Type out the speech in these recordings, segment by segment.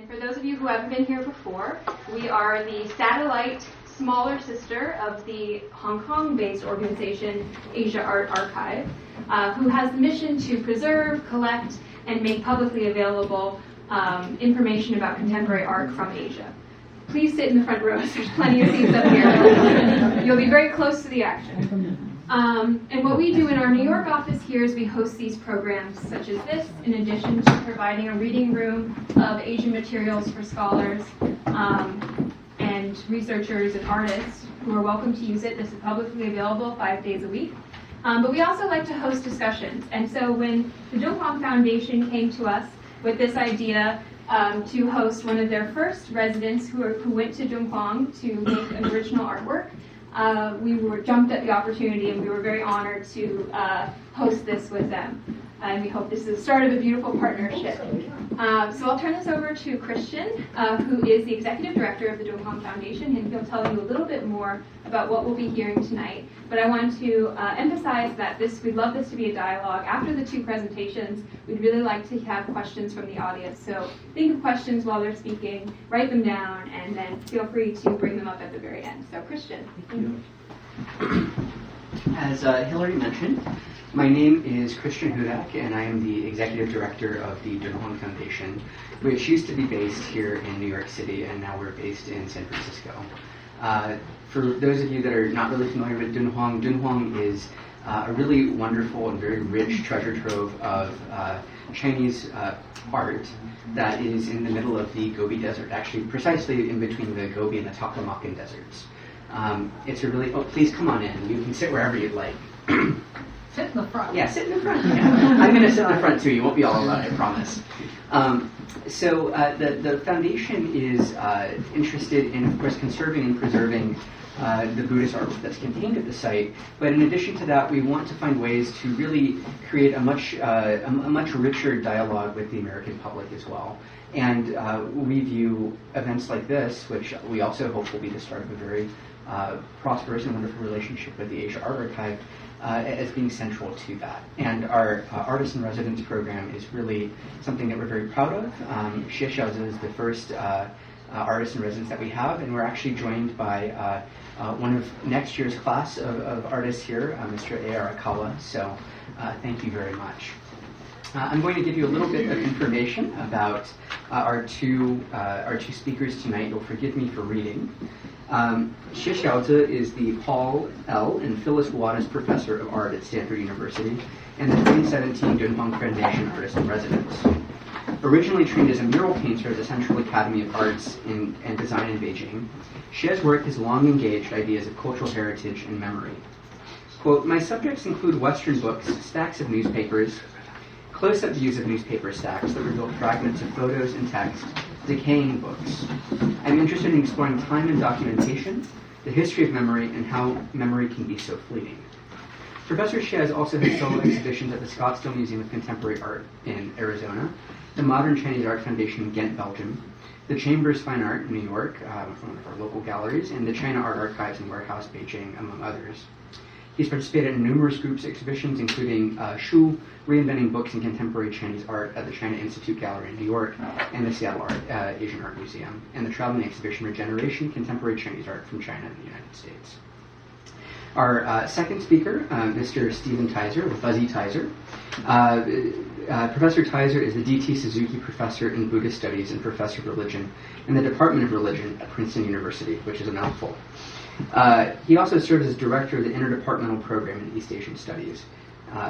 And for those of you who haven't been here before, we are the satellite smaller sister of the Hong Kong-based organization Asia Art Archive, who has the mission to preserve, collect, and make publicly available information about contemporary art from Asia. Please sit in the front rows. There's plenty of seats up here. You'll be very close to the action. And what we do in our New York office here is we host these programs such as this, in addition to providing a reading room of Asian materials for scholars and researchers and artists who are welcome to use it. This is publicly available 5 days a week. But we also like to host discussions. And so when the Dunhuang Foundation came to us with this idea to host one of their first residents who went to Dunhuang to make an original artwork, we were jumped at the opportunity, and we were very honored to host this with them. And we hope this is the start of a beautiful partnership. So I'll turn this over to Christian, who is the executive director of the Dunhuang Foundation, and he'll tell you a little bit more about what we'll be hearing tonight. But I want to emphasize that we'd love this to be a dialogue. After the two presentations, we'd really like to have questions from the audience. So think of questions while they're speaking, write them down, and then feel free to bring them up at the very end. So Christian. Thank you. As Hillary mentioned, my name is Christian Hudak, and I am the executive director of the Dunhuang Foundation, which used to be based here in New York City, and now we're based in San Francisco. For those of you that are not really familiar with Dunhuang, Dunhuang is a really wonderful and very rich treasure trove of Chinese art that is in the middle of the Gobi Desert, actually precisely in between the Gobi and the Taklamakan deserts. It's a really, please come on in. You can sit wherever you'd like. Sit in the front. Yeah, sit in the front. Yeah. I'm going to sit in the front too. You won't be all alone, I promise. So the foundation is interested in, of course, conserving and preserving the Buddhist artwork that's contained at the site. But in addition to that, we want to find ways to really create a much richer dialogue with the American public as well. And we view events like this, which we also hope will be the start of a very prosperous and wonderful relationship with the Asia Art Archive, as being central to that. And our Artist-in-Residence program is really something that we're very proud of. Xie Xiaoze is the first Artist-in-Residence that we have, and we're actually joined by one of next year's class of artists here, Mr. Arakawa. So thank you very much. I'm going to give you a little bit of information about our two speakers tonight. You'll forgive me for reading. Xie Xiaoze is the Paul L. and Phyllis Wattis Professor of Art at Stanford University and the 2017 Dunhuang Foundation Artist-in-Residence. Originally trained as a mural painter at the Central Academy of Arts and Design in Beijing, Xie's work has long engaged ideas of cultural heritage and memory. Quote, "My subjects include Western books, stacks of newspapers, close-up views of newspaper stacks that reveal fragments of photos and text, decaying books. I'm interested in exploring time and documentation, the history of memory, and how memory can be so fleeting." Professor Xie has also had solo exhibitions at the Scottsdale Museum of Contemporary Art in Arizona, the Modern Chinese Art Foundation in Ghent, Belgium, the Chambers Fine Art in New York, one of our local galleries, and the China Art Archives in Warehouse, Beijing, among others. He's participated in numerous groups exhibitions, including Shu, Reinventing Books in Contemporary Chinese Art at the China Institute Gallery in New York and the Seattle Asian Art Museum, and the traveling exhibition Regeneration, Contemporary Chinese Art from China and the United States. Our second speaker, Mr. Stephen Tizer, or Fuzzy Tizer. Professor Tizer is the D.T. Suzuki Professor in Buddhist Studies and Professor of Religion in the Department of Religion at Princeton University, which is a mouthful. He also serves as director of the Interdepartmental Program in East Asian Studies.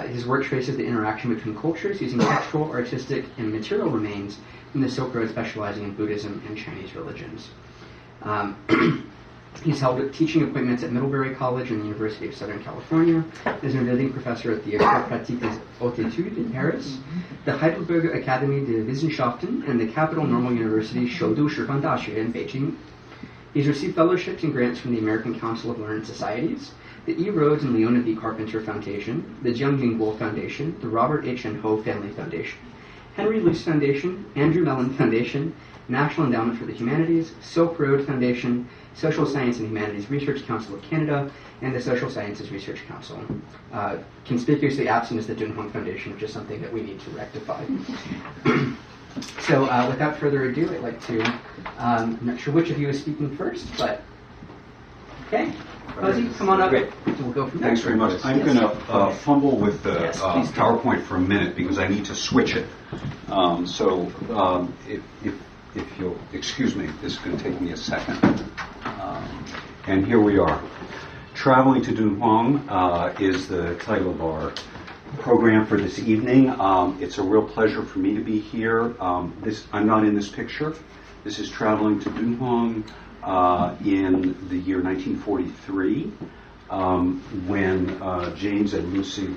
His work traces the interaction between cultures using textual, artistic, and material remains in the Silk Road, specializing in Buddhism and Chinese religions. He's held teaching appointments at Middlebury College and the University of Southern California. He's a visiting professor at the École Pratique des Hautes Études in Paris, the Heidelberg Academy de Wissenschaften, and the Capital Normal University Shoudu Shifan Daxue in Beijing. He's received fellowships and grants from the American Council of Learned Societies, the E. Rhodes and Leona B. Carpenter Foundation, the Jiang Yingguo Foundation, the Robert H. and Ho Family Foundation, Henry Luce Foundation, Andrew Mellon Foundation, National Endowment for the Humanities, Silk Road Foundation, Social Science and Humanities Research Council of Canada, and the Social Sciences Research Council. Conspicuously absent is the Dunhuang Foundation, which is something that we need to rectify. So without further ado, I'd like to, I'm not sure which of you is speaking first, but okay. Fuzzy, come on up. We'll go from there. Thanks very much. I'm going to fumble with the PowerPoint for a minute because I need to switch it. If you'll excuse me, this is going to take me a second. And here we are. Traveling to Dunhuang is the title of our program for this evening. It's a real pleasure for me to be here. I'm not in this picture. This is traveling to Dunhuang in the year 1943 when James and Lucy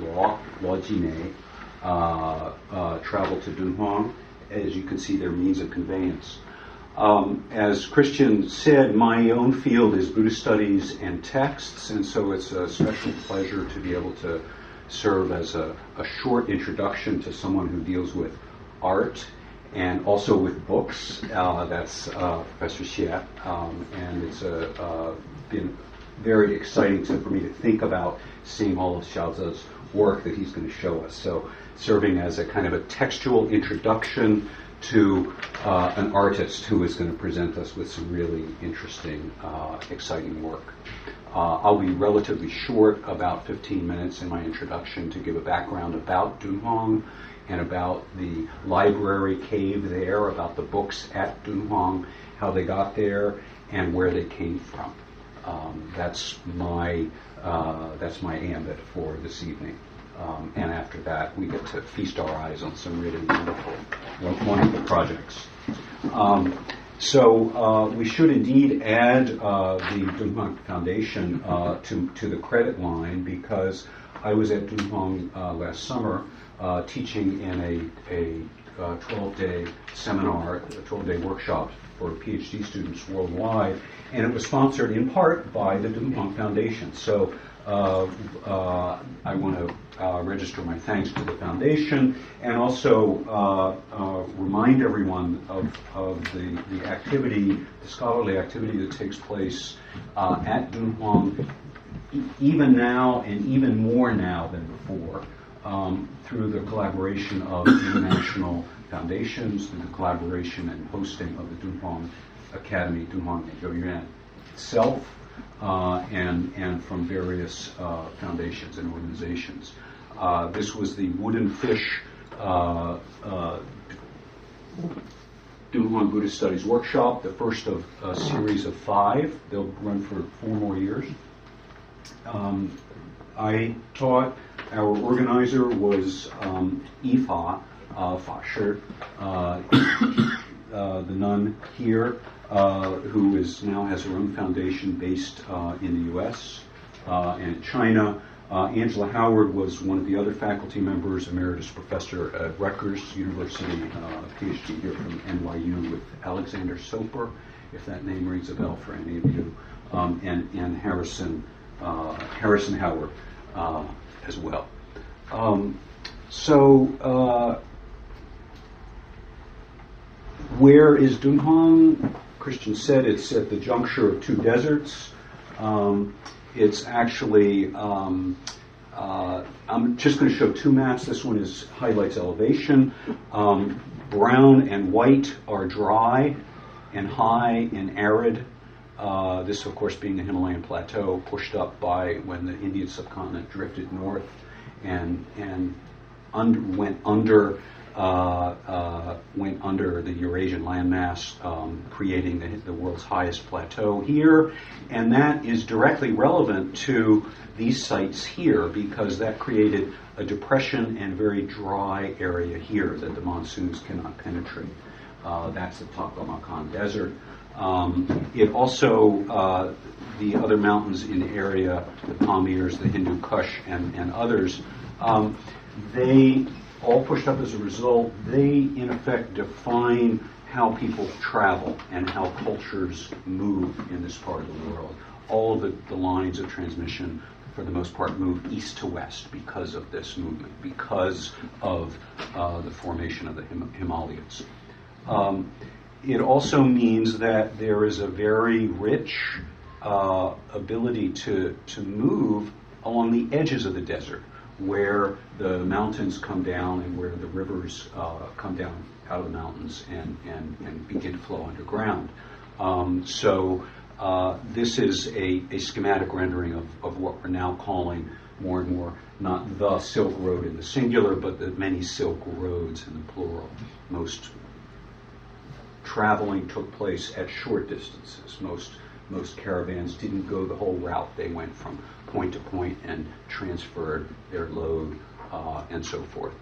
Lajine traveled to Dunhuang. As you can see, their means of conveyance. As Christian said, my own field is Buddhist studies and texts, and so it's a special pleasure to be able to serve as a short introduction to someone who deals with art and also with books. That's Professor Xie, and it's been very exciting for me to think about seeing all of Xiaoze's work that he's going to show us. So serving as a kind of a textual introduction to an artist who is going to present us with some really interesting, exciting work. I'll be relatively short, about 15 minutes in my introduction to give a background about Dunhuang and about the library cave there, about the books at Dunhuang, how they got there, and where they came from. That's my ambit for this evening. And after that, we get to feast our eyes on some really wonderful projects. So we should indeed add the Dunhuang Foundation to the credit line, because I was at Dunhuang last summer teaching in a 12-day seminar, a 12-day workshop for PhD students worldwide, and it was sponsored in part by the Dunhuang Foundation. So I want to register my thanks to the foundation, and also remind everyone of the activity, the scholarly activity that takes place at Dunhuang, even now and even more now than before, through the collaboration of international foundations, through the collaboration and hosting of the Dunhuang Academy, Dunhuang Yuan itself, and from various foundations and organizations. This was the Wooden Fish Dunhuang Buddhist Studies Workshop, the first of a series of 5. They'll run for 4 more years. I taught. Our organizer was Ifa Fa the nun here, who now has her own foundation based in the U.S. And China. Angela Howard was one of the other faculty members, emeritus professor at Rutgers University, PhD here from NYU, with Alexander Soper, if that name rings a bell for any of you, and Harrison Howard as well. Where is Dunhuang? Christian said it's at the juncture of 2 deserts. It's actually, I'm just going to show 2 maps. This one highlights elevation. Brown and white are dry, and high and arid. This, of course, being the Himalayan plateau, pushed up by when the Indian subcontinent drifted north and went under the Eurasian landmass, creating the world's highest plateau here. And that is directly relevant to these sites here, because that created a depression and very dry area here that the monsoons cannot penetrate. That's the Taklamakan Desert. It also, the other mountains in the area, the Pamirs, the Hindu Kush, and others, they all pushed up as a result. They, in effect, define how people travel and how cultures move in this part of the world. All of the lines of transmission for the most part, moved east to west because of this movement, because of the formation of the Himalayas. It also means that there is a very rich ability to move along the edges of the desert, where the mountains come down and where the rivers come down out of the mountains and begin to flow underground. So this is a schematic rendering of what we're now calling more and more, not the Silk Road in the singular, but the many Silk Roads in the plural. Most traveling took place at short distances. Most caravans didn't go the whole route. They went from point to point and transferred their load and so forth.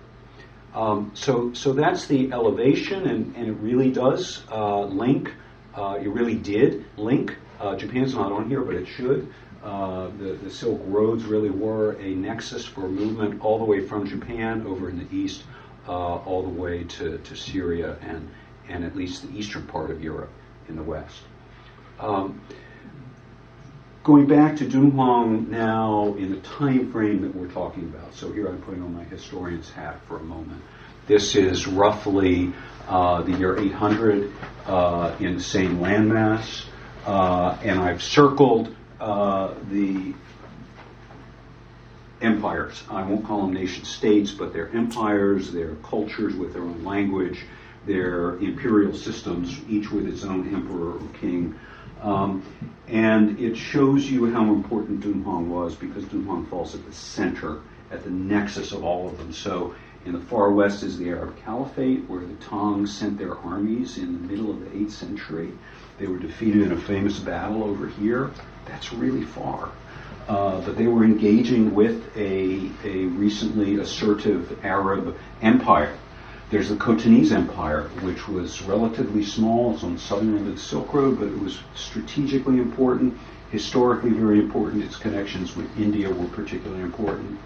So that's the elevation, and it really does link. It really did link. Japan's not on here, but it should. The Silk Roads really were a nexus for movement all the way from Japan over in the east, all the way to Syria and at least the eastern part of Europe in the west. Going back to Dunhuang now in the time frame that we're talking about. So here I'm putting on my historian's hat for a moment. This is roughly the year 800 in the same landmass. And I've circled the empires. I won't call them nation states, but they're empires, they're cultures with their own language, they're imperial systems, each with its own emperor or king. And it shows you how important Dunhuang was, because Dunhuang falls at the center, at the nexus of all of them. So in the far west is the Arab Caliphate, where the Tang sent their armies in the middle of the 8th century. They were defeated in a famous battle over here. That's really far. But they were engaging with a recently assertive Arab empire. There's the Khotanese Empire, which was relatively small. It's on the southern end of the Silk Road, but it was strategically important, historically very important. Its connections with India were particularly important.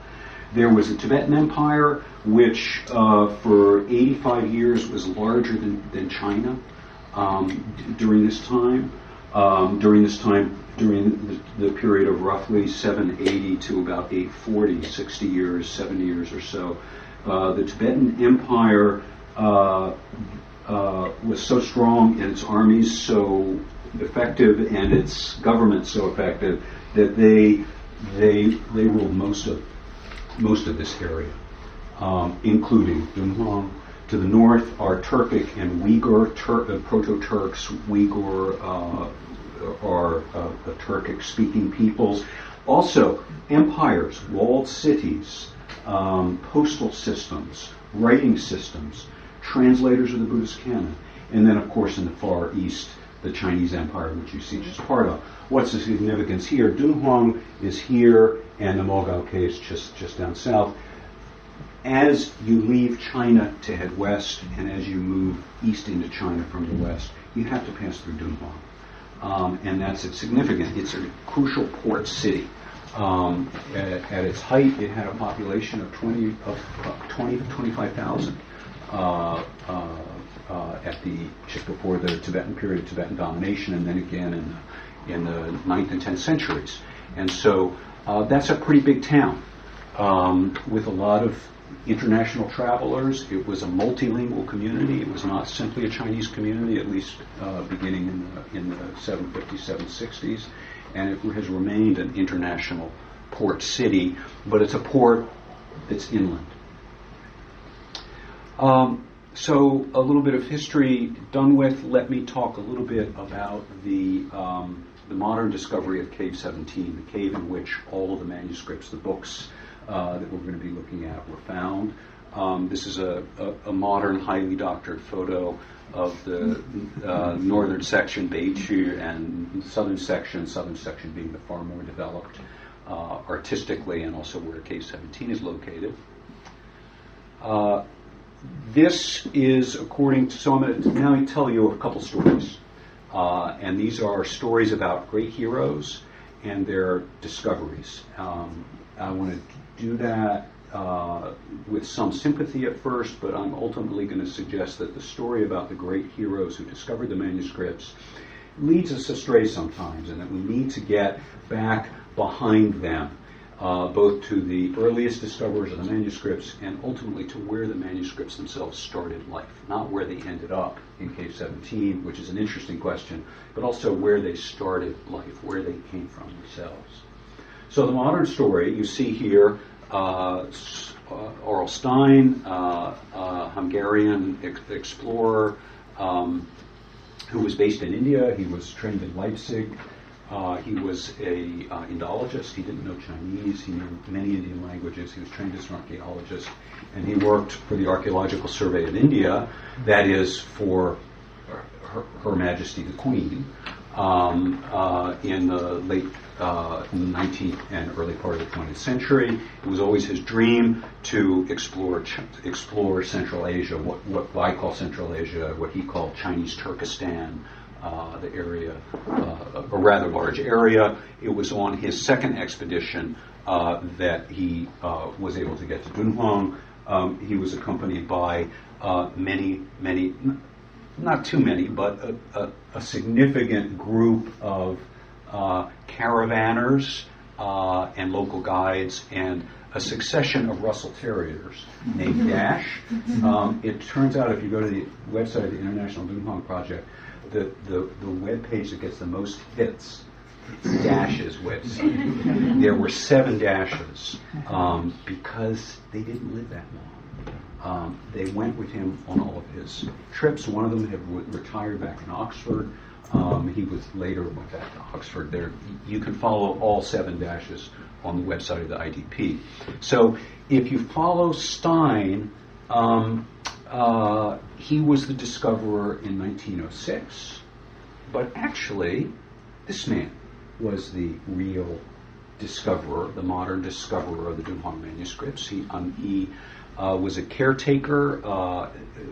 There was the Tibetan Empire, which for 85 years was larger than China during this time. During the period of roughly 780 to about 840, 60 years, 70 years or so. The Tibetan Empire was so strong and its armies so effective and its government so effective that they ruled most of this area, including Dunhuang. To the north are Turkic and Uyghur, Proto-Turks. Uyghur are Turkic-speaking peoples. Also, empires, walled cities, postal systems, writing systems, translators of the Buddhist canon, and then, of course, in the far east, the Chinese Empire, which you see just part of. What's the significance here? Dunhuang is here, and the Mogao Caves just down south. As you leave China to head west, and as you move east into China from the west, you have to pass through Dunhuang. And that's significant. It's a crucial port city. At its height, it had a population of 20 to 25,000 just before the Tibetan period of Tibetan domination, and then again in the 9th and 10th centuries. And so that's a pretty big town with a lot of international travelers. It was a multilingual community. It was not simply a Chinese community, at least beginning in the 750s, 760s. And it has remained an international port city, but it's a port that's inland. So a little bit of history done with. Let me talk a little bit about the modern discovery of Cave 17, the cave in which all of the manuscripts, the books that we're going to be looking at were found. This is a modern, highly doctored photo of the northern section, Beichu, and southern section being the far more developed artistically, and also where Cave 17 is located. This is according to, so I'm going to now tell you a couple stories. And these are stories about great heroes and their discoveries. I want to do that with some sympathy at first, but I'm ultimately going to suggest that the story about the great heroes who discovered the manuscripts leads us astray sometimes, and that we need to get back behind them both to the earliest discoverers of the manuscripts and ultimately to where the manuscripts themselves started life, not where they ended up in Cave 17, which is an interesting question, but also where they started life, where they came from themselves. So the modern story, you see here, Aurel Stein, Hungarian explorer who was based in India. He was trained in Leipzig. He was a Indologist. He didn't know Chinese. He knew many Indian languages. He was trained as an archaeologist, and he worked for the Archaeological Survey of India, that is for Her Majesty the Queen, in the late 19th and early part of the 20th century. It was always his dream to explore Central Asia, what I call Central Asia, what he called Chinese Turkestan, the area, a rather large area. It was on his second expedition that he was able to get to Dunhuang. He was accompanied by many, not too many, but a significant group of caravanners and local guides and a succession of Russell Terriers named Dash. It turns out if you go to the website of the International Dunhuang Project, the web page that gets the most hits, it's Dash's website. There were 7 Dashes because they didn't live that long. They went with him on all of his trips. One of them had retired back in Oxford. He was later went back to Oxford. There, you can follow all 7 Dashes on the website of the IDP. So if you follow Stein, he was the discoverer in 1906, but actually, this man was the real discoverer, the modern discoverer of the Dunhuang manuscripts. He was a caretaker,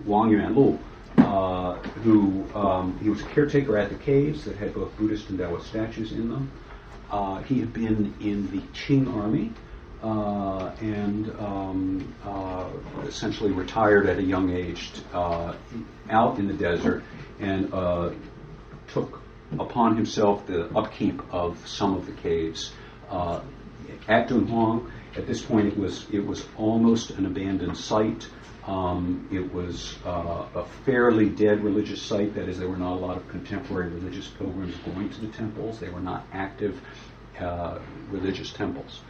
Wang Yuanlu, who he was a caretaker at the caves that had both Buddhist and Taoist statues in them. He had been in the Qing army and essentially retired at a young age out in the desert and took upon himself the upkeep of some of the caves at Dunhuang. At this point, it was almost an abandoned site. It was a fairly dead religious site. That is, there were not a lot of contemporary religious pilgrims going to the temples. They were not active religious temples.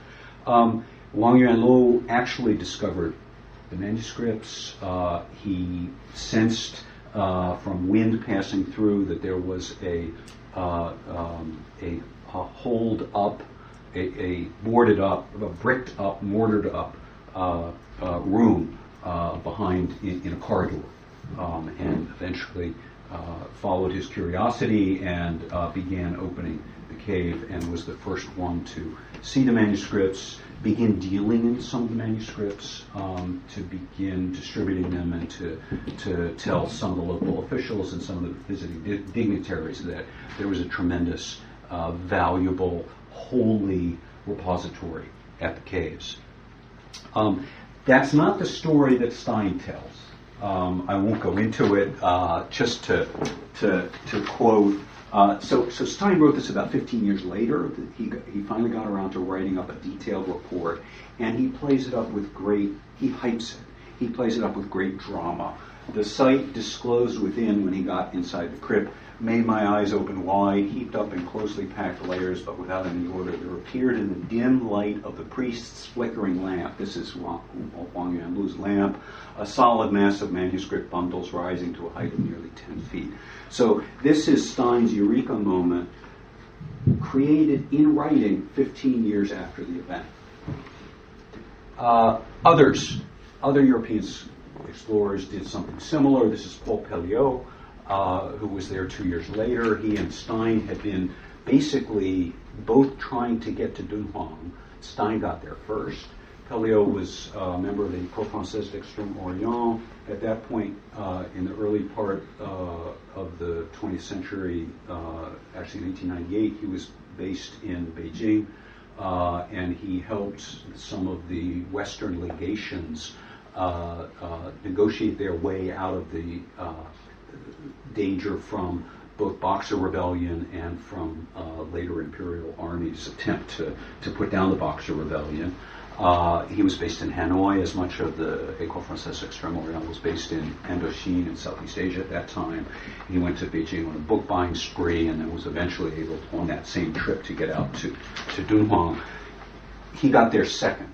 Wang Yuanlu actually discovered the manuscripts. He sensed from wind passing through that there was a holed up, a boarded up, a bricked up, mortared up room behind in a corridor, and eventually followed his curiosity and began opening the cave and was the first one to see the manuscripts, begin dealing in some of the manuscripts, to begin distributing them and to tell some of the local officials and some of the visiting dignitaries that there was a tremendous, valuable, holy repository at the caves. That's not the story that Stein tells. I won't go into it. Just to quote. So Stein wrote this about 15 years later. He finally got around to writing up a detailed report, and he plays it up with he hypes it. He plays it up with great drama. The site disclosed within when he got inside the crypt made my eyes open wide, heaped up in closely packed layers, but without any order. There appeared in the dim light of the priest's flickering lamp, this is Wang Yuanlu's lamp, a solid mass of manuscript bundles rising to a height of nearly 10 feet. So this is Stein's eureka moment, created in writing 15 years after the event. Other European explorers did something similar. This is Paul Pelliot, who was there 2 years later. He and Stein had been basically both trying to get to Dunhuang. Stein got there first. Pelliot was a member of the Corps Français d'Extrême-Orient. At that point, in the early part of the 20th century, actually in 1898, he was based in Beijing, and he helped some of the Western legations negotiate their way out of the danger from both Boxer Rebellion and from later imperial armies' attempt to put down the Boxer Rebellion. He was based in Hanoi, as much of the École Française Extrême-Orient was based in Indochine in Southeast Asia at that time. He went to Beijing on a book buying spree and then was eventually able, on that same trip, to get out to Dunhuang. He got there second.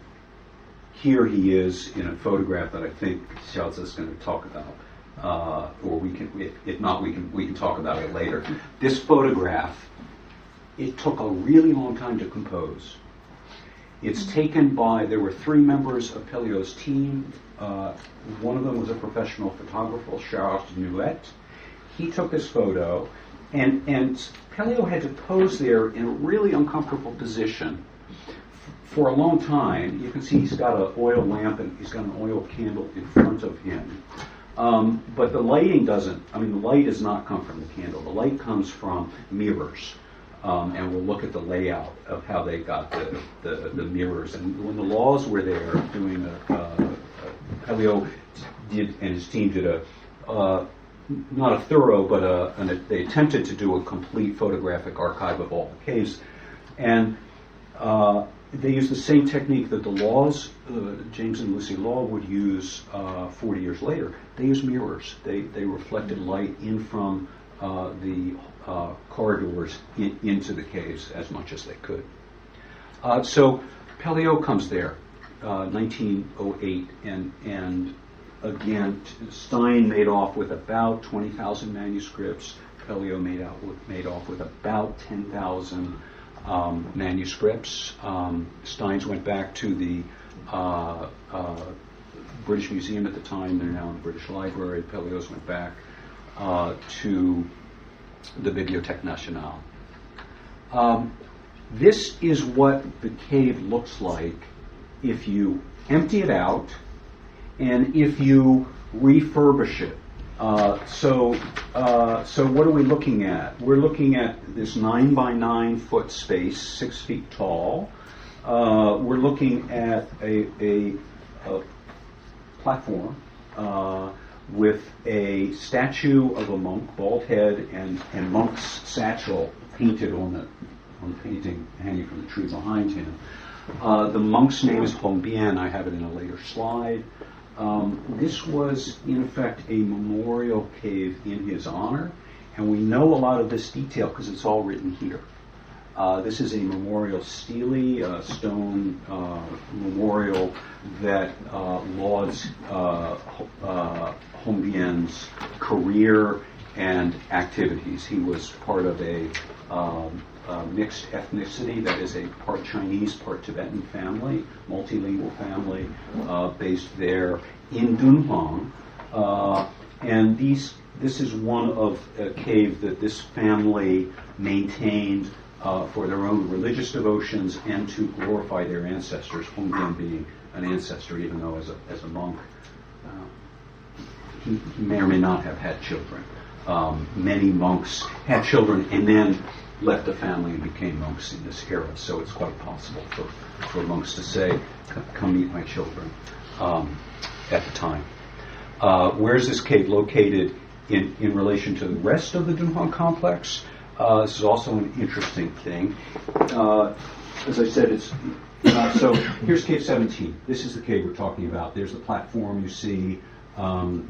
Here he is in a photograph that I think Xiaoze is going to talk about, or we can, if not, we can talk about it later. This photograph, it took a really long time to compose. It's taken by, there were 3 members of Pelliot's team. One of them was a professional photographer, Charles Nuet. He took this photo, and Pelliot had to pose there in a really uncomfortable position for a long time. You can see he's got an oil lamp and he's got an oil candle in front of him. But the lighting doesn't, the light does not come from the candle. The light comes from mirrors. And we'll look at the layout of how they got the mirrors. And when the laws were there doing Pelliot did, and his team did not a thorough, but they attempted to do a complete photographic archive of all the caves. And they used the same technique that the Laws, James and Lucy Law, would use 40 years later. They used mirrors. They reflected light in from the corridors into the caves as much as they could. So Pelliot comes there, 1908, and again, Stein made off with about 20,000 manuscripts. Pelliot made off with about 10,000 manuscripts. Stein's went back to the British Museum at the time. They're now in the British Library. Pelliot's went back to the Bibliothèque Nationale. This is what the cave looks like if you empty it out and if you refurbish it. So what are we looking at? We're looking at this 9 by 9 foot space, 6 feet tall. We're looking at a platform with a statue of a monk, bald head, and monk's satchel painted on the painting hanging from the tree behind him. The monk's name is Hongbien. I have it in a later slide. This was, in effect, a memorial cave in his honor, and we know a lot of this detail because it's all written here. This is a memorial stele, stone memorial that lauds Hongbien's career and activities. He was part of a mixed ethnicity, that is a part Chinese, part Tibetan family, multilingual family based there in Dunhuang. And this is one of a cave that this family maintained for their own religious devotions and to glorify their ancestors, Hongbien being an ancestor, even though as a monk he may or may not have had children. Many monks had children and then left the family and became monks in this era, so it's quite possible for monks to say, come meet my children, at the time. Where is this cave located in relation to the rest of the Dunhuang complex? This is also an interesting thing. As I said, it's so here's cave 17. This is the cave we're talking about. There's the platform you see.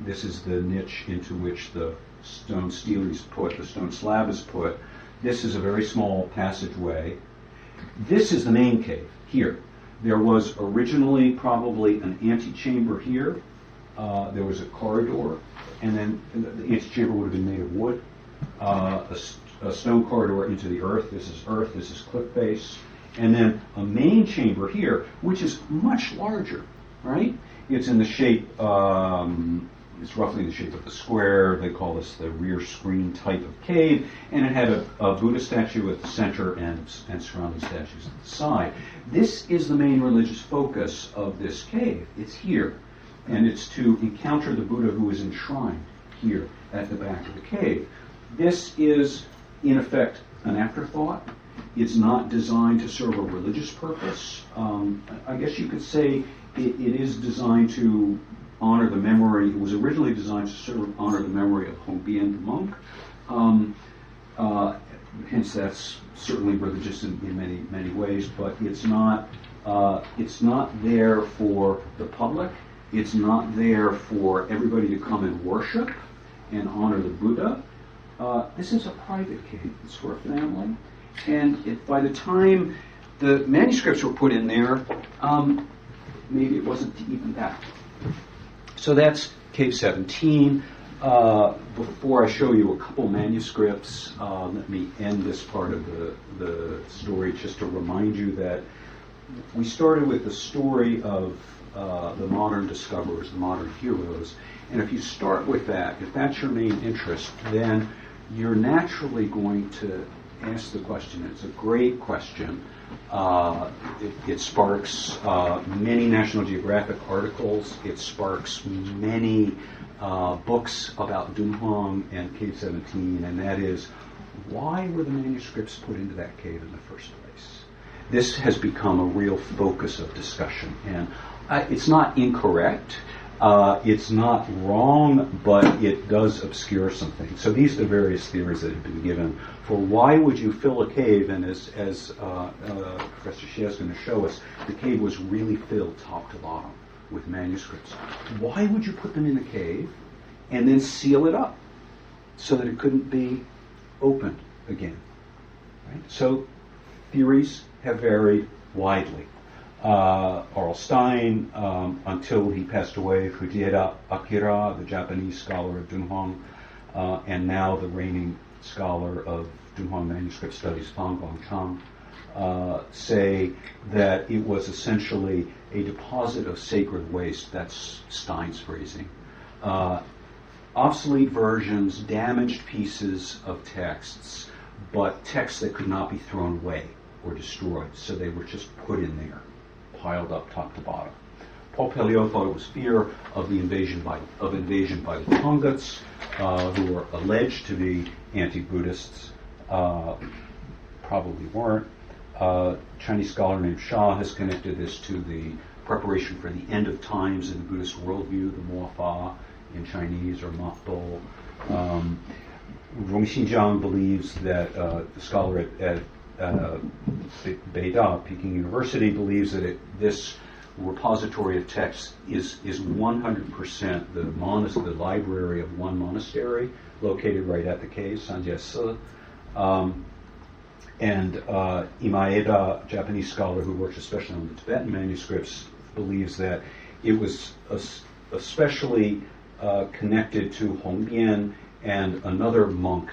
This is the niche into which the stone stele is put, the stone slab is put. This is a very small passageway. This is the main cave here. There was originally probably an antechamber here. There was a corridor, and then the antechamber would have been made of wood. A stone corridor into the earth. This is cliff face. And then a main chamber here, which is much larger, right? It's in the shape, it's roughly in the shape of a square. They call this the rear screen type of cave. And it had a Buddha statue at the center and surrounding statues at the side. This is the main religious focus of this cave. It's here. And it's to encounter the Buddha who is enshrined here at the back of the cave. This is, in effect, an afterthought. It's not designed to serve a religious purpose. I guess you could say it is designed to honor the memory. It was originally designed to honor the memory of Hongbien the monk. hence that's certainly religious in many ways, but it's not there for the public. It's not there for everybody to come and worship and honor the Buddha. This is a private cave. It's for a family. And by the time the manuscripts were put in there, maybe it wasn't even that. So that's Cave 17. Before I show you a couple manuscripts, let me end this part of the story just to remind you that we started with the story of the modern discoverers, the modern heroes. And if you start with that, if that's your main interest, then you're naturally going to ask the question. It's a great question. It sparks many National Geographic articles. It sparks many books about Dunhuang and Cave 17, and that is, why were the manuscripts put into that cave in the first place? This has become a real focus of discussion, and it's not incorrect. It's not wrong, but it does obscure something. So these are the various theories that have been given for why would you fill a cave, and as Professor Xie is going to show us, the cave was really filled top to bottom with manuscripts. Why would you put them in a cave and then seal it up so that it couldn't be opened again? Right? So theories have varied widely. R.L. Stein, until he passed away, Fujieda Akira, the Japanese scholar of Dunhuang, and now the reigning scholar of Dunhuang manuscript studies, Fang Guangchang, say that it was essentially a deposit of sacred waste. That's Stein's phrasing. Obsolete versions, damaged pieces of texts, but texts that could not be thrown away or destroyed, so they were just put in there, piled up top to bottom. Paul Pelliot thought it was fear of the invasion by the Tongats, who were alleged to be anti-Buddhists, probably weren't. Chinese scholar named Shah has connected this to the preparation for the end of times in the Buddhist worldview, the Mofa in Chinese, or Mafdo. Rong Xinjiang believes that the scholar at Beida, Peking University, believes that this repository of texts is 100% the library of one monastery located right at the cave, Sanjiese. And Imaeda, Japanese scholar who works especially on the Tibetan manuscripts, believes that it was especially connected to Hongbian and another monk,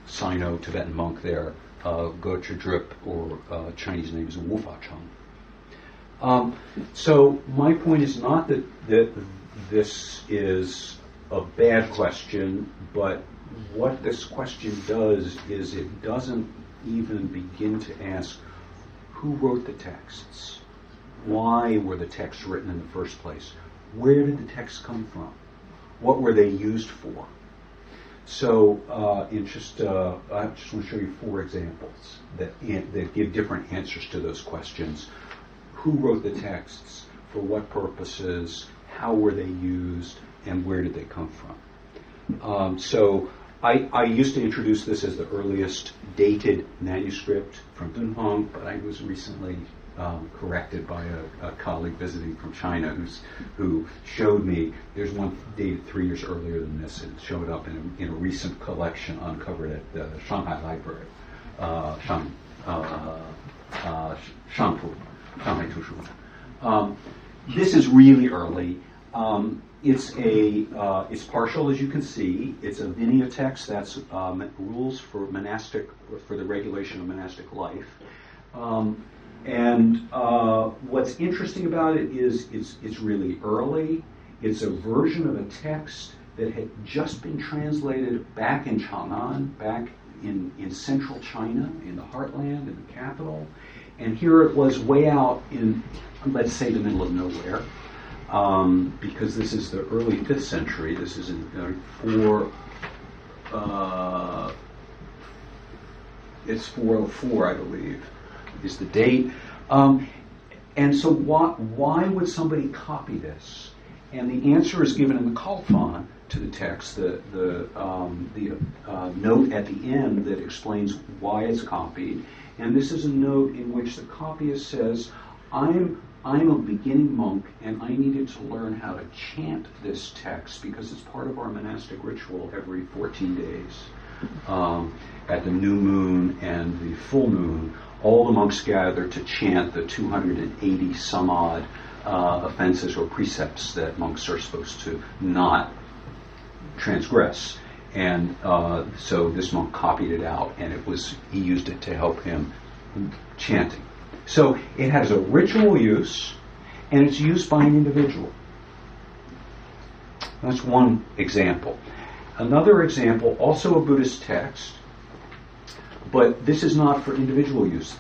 Sino-Tibetan monk there, Goche Drip, or Chinese name is Wu Fa Cheng. So my point is not that this is a bad question, but what this question does is it doesn't even begin to ask who wrote the texts, why were the texts written in the first place, where did the texts come from, what were they used for. So I just want to show you 4 examples that give different answers to those questions. Who wrote the texts, for what purposes, how were they used, and where did they come from? So I used to introduce this as the earliest dated manuscript from Dunhuang, but I was recently corrected by a colleague visiting from China who showed me there's one dated 3 years earlier than this. It showed up in a recent collection uncovered at the Shanghai Library, Shangpu, Shanghai Tushu. This is really early. It's partial, as you can see. It's a Vinaya text. That's rules for the regulation of monastic life. And what's interesting about it is it's really early. It's a version of a text that had just been translated back in Chang'an, back in central China, in the heartland, in the capital. And here it was way out in, let's say, the middle of nowhere. Because this is the early 5th century. This is in it's 404, I believe, is the date. And so why would somebody copy this? And the answer is given in the colophon, to the text, the note at the end that explains why it's copied. And this is a note in which the copyist says, I'm a beginning monk and I needed to learn how to chant this text because it's part of our monastic ritual every 14 days. At the new moon and the full moon, all the monks gather to chant the 280 some odd offenses or precepts that monks are supposed to not transgress. And so this monk copied it out, and he used it to help him chanting. So it has a ritual use, and it's used by an individual. That's one example. Another example, also a Buddhist text, but this is not for individual use.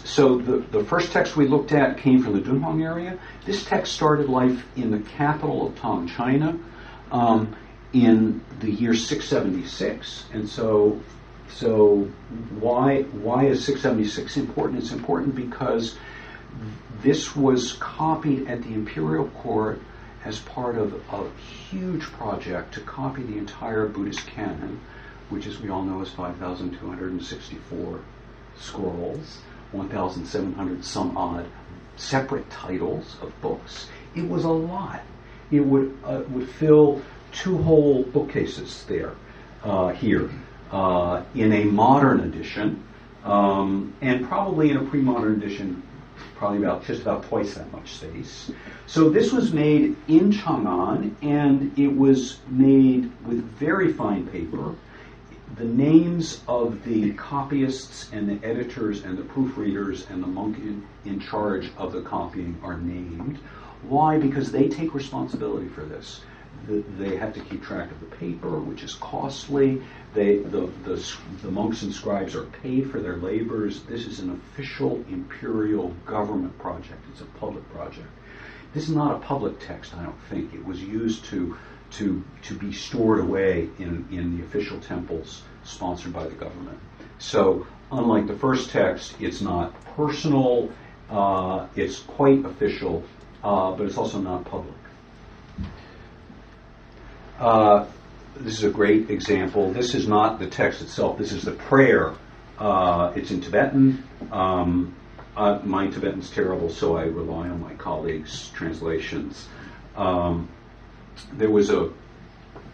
So the first text we looked at came from the Dunhuang area. This text started life in the capital of Tang, China, in the year 676. And so why is 676 important? It's important because this was copied at the imperial court as part of a huge project to copy the entire Buddhist canon, which, as we all know, is 5,264 scrolls, 1,700 some odd separate titles of books. It was a lot. It would fill 2 whole bookcases there, here, in a modern edition, and probably in a pre-modern edition, probably just about twice that much space. So this was made in Chang'an, and it was made with very fine paper. The names of the copyists and the editors and the proofreaders and the monk in charge of the copying are named. Why? Because they take responsibility for this. They have to keep track of the paper, which is costly. The monks and scribes are paid for their labors. This is an official imperial government project. It's a public project. This is not a public text, I don't think. It was used to be stored away in the official temples sponsored by the government. So unlike the first text, it's not personal, it's quite official, but it's also not public. This is a great example. This is not the text itself, this is the prayer. It's in Tibetan. My Tibetan's terrible, so I rely on my colleagues' translations. There was a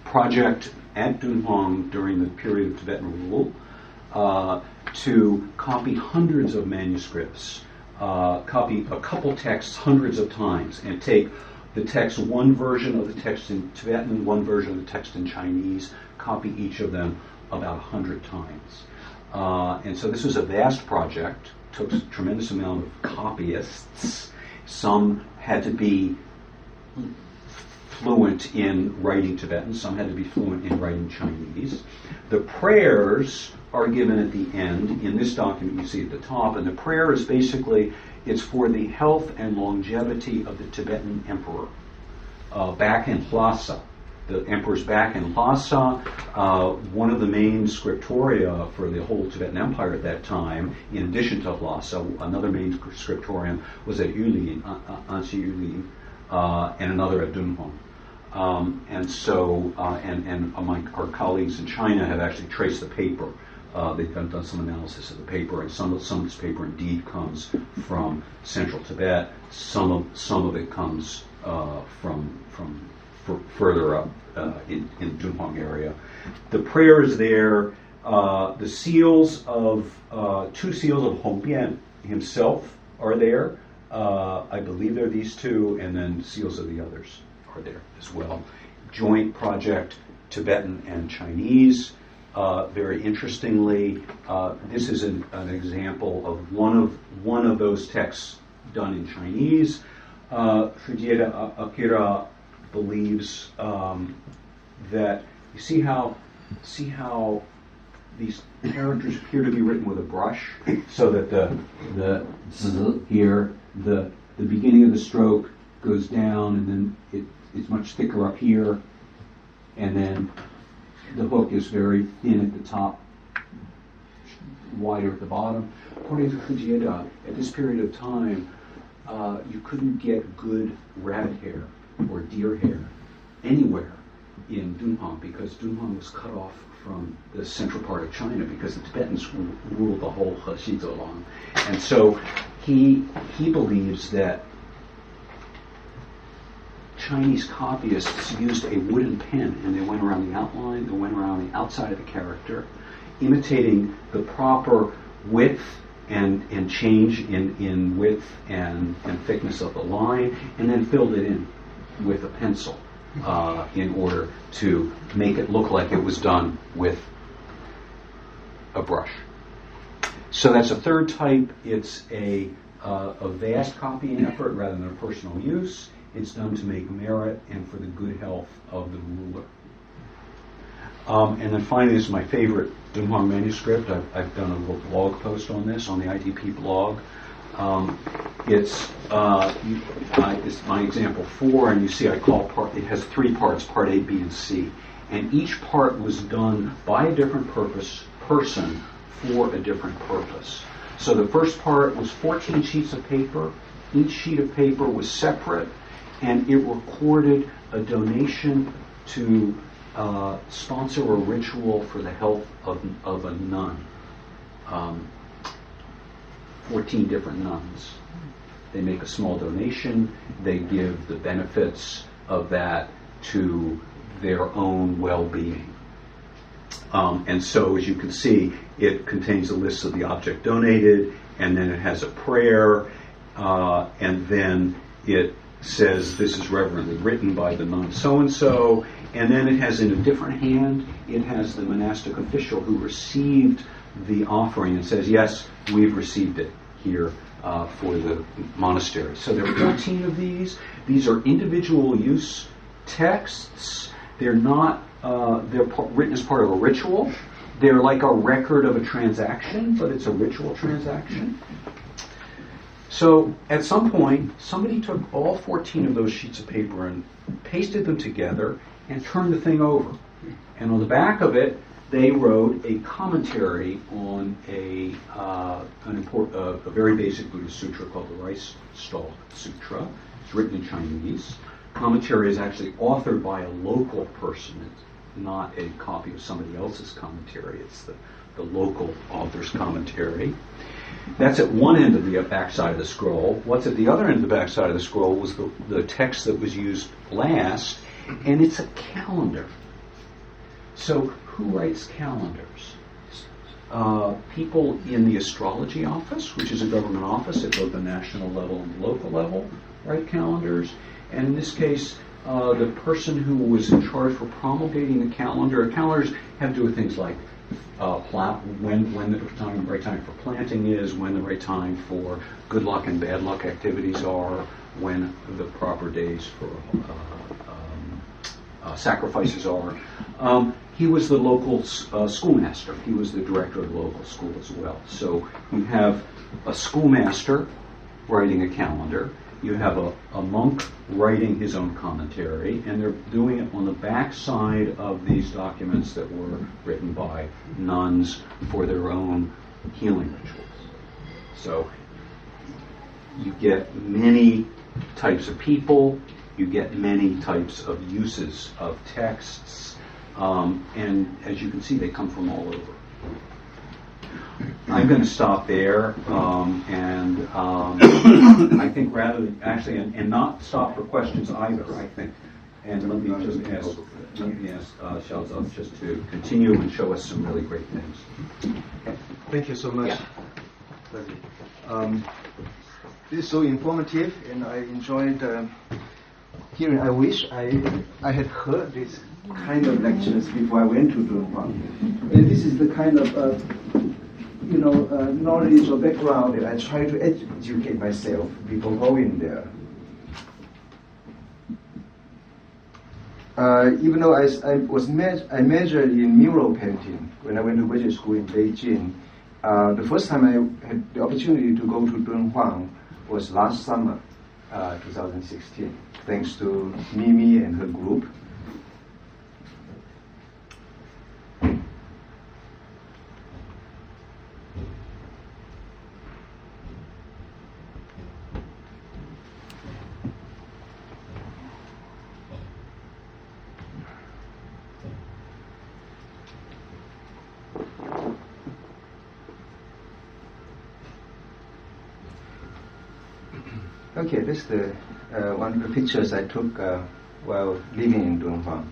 project at Dunhuang during the period of Tibetan rule to copy hundreds of manuscripts, copy a couple texts hundreds of times, and take the text, one version of the text in Tibetan, one version of the text in Chinese, copy each of them about 100 times. And so this was a vast project, took a tremendous amount of copyists. Some had to be fluent in writing Tibetan, some had to be fluent in writing Chinese. The prayers are given at the end. In this document you see at the top, and the prayer is basically, it's for the health and longevity of the Tibetan emperor. Back in Lhasa, the emperor's back in Lhasa, one of the main scriptoria for the whole Tibetan Empire at that time, in addition to Lhasa, another main scriptorium was at Yulin, Anxi Yulin, and another at Dunhuang. Our colleagues in China have actually traced the paper. They've done some analysis of the paper, and some of this paper indeed comes from central Tibet. Some of it comes from further up in Dunhuang area. The prayer is there. The seals of 2 seals of Hongbian himself are there. I believe they're these 2, and then seals of the others are there as well. Joint project, Tibetan and Chinese. Very interestingly, this is an example of one of those texts done in Chinese. Fujieda Akira believes that you see how these characters appear to be written with a brush, so that the z here, the beginning of the stroke goes down, and then it's much thicker up here, and then the hook is very thin at the top, wider at the bottom. According to Fujieda, at this period of time, you couldn't get good rabbit hair or deer hair anywhere in Dunhuang because Dunhuang was cut off from the central part of China because the Tibetans ruled the whole Xizolong. And so he believes that Chinese copyists used a wooden pen and they went around the outline, they went around the outside of the character, imitating the proper width and change in width and thickness of the line, and then filled it in with a pencil in order to make it look like it was done with a brush. So that's a third type. It's a vast copying effort rather than a personal use. It's done to make merit and for the good health of the ruler. And then finally, this is my favorite Dunhuang manuscript. I've done a little blog post on this on the IDP blog. It's my example 4, and you see I call it has 3 parts, part A, B, and C. And each part was done by a different person for a different purpose. So the first part was 14 sheets of paper. Each sheet of paper was separate, and it recorded a donation to sponsor a ritual for the health of a nun. 14 different nuns. They make a small donation. They give the benefits of that to their own well-being. And so, as you can see, it contains a list of the object donated, and then it has a prayer, and then it says this is reverently written by the nun so-and-so, and then it has in a different hand, it has the monastic official who received the offering and says, yes, we've received it here for the monastery. So there are 14 of these. These are individual use texts. They're not, written as part of a ritual. They're like a record of a transaction, but it's a ritual transaction. So at some point, somebody took all 14 of those sheets of paper and pasted them together and turned the thing over. And on the back of it, they wrote a commentary on a very basic Buddhist sutra called the Rice Stalk Sutra. It's written in Chinese. Commentary is actually authored by a local person. It's not a copy of somebody else's commentary. It's the local author's commentary. That's at one end of the backside of the scroll. What's at the other end of the backside of the scroll was the text that was used last, and it's a calendar. So who writes calendars? People in the astrology office, which is a government office at both the national level and the local level, write calendars. And in this case, the person who was in charge for promulgating the calendars have to do with things like when the right time for planting is, when the right time for good luck and bad luck activities are, when the proper days for sacrifices are. He was the local schoolmaster. He was the director of the local school as well. So you have a schoolmaster writing a calendar. You have a monk writing his own commentary, and they're doing it on the back side of these documents that were written by nuns for their own healing rituals. So you get many types of people, you get many types of uses of texts, and as you can see, they come from all over. I'm going to stop there, and I think rather than actually, and not stop for questions either, I think. And let me just ask Xiaoze just to continue and show us some really great things. Thank you so much. Yeah. This is so informative, and I enjoyed hearing. I wish I had heard this kind of lectures before I went to Dunhuang. And this is the kind of knowledge or background that I try to educate myself before going there. Even though I majored in mural painting when I went to graduate school in Beijing, the first time I had the opportunity to go to Dunhuang was last summer, 2016, thanks to Mimi and her group. Okay, this is the one of the pictures I took while living in Dunhuang.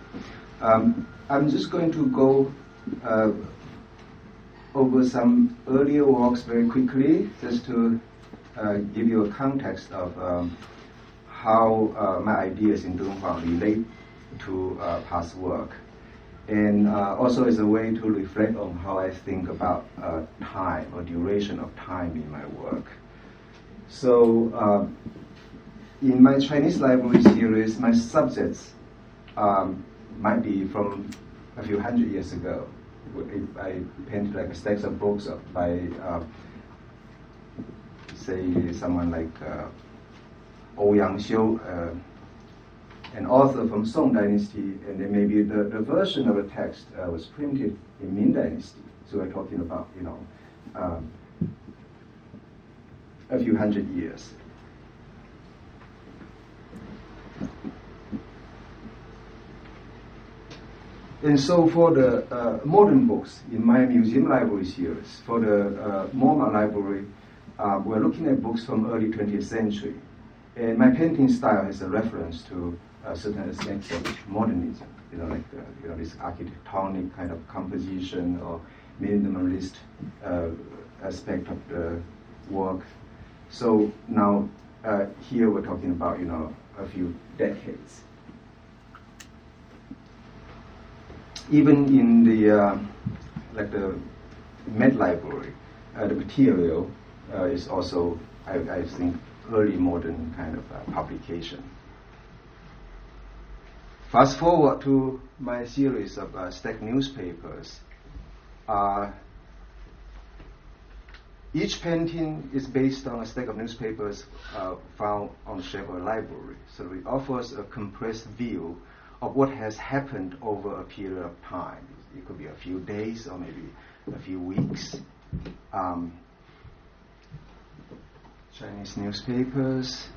I'm just going to go over some earlier works very quickly, just to give you a context of how my ideas in Dunhuang relate to past work. And also as a way to reflect on how I think about time or duration of time in my work. So in my Chinese library series, my subjects might be from a few hundred years ago. If I painted like a stacks of books by, say, someone like Yangshiu, an author from Song Dynasty, and then maybe the version of the text was printed in Ming Dynasty. So we're talking about, a few hundred years. And so for the modern books in my museum library series, for the MoMA library, we're looking at books from early 20th century. And my painting style has a reference to certain aspects of modernism, like this architectonic kind of composition or minimalist aspect of the work. So now here we're talking about a few decades. Even in the the Met Library, the material is also I think early modern kind of publication. Fast forward to my series of stacked newspapers. Each painting is based on a stack of newspapers found on the shelf of a library. So it offers a compressed view of what has happened over a period of time. It could be a few days or maybe a few weeks. Chinese newspapers.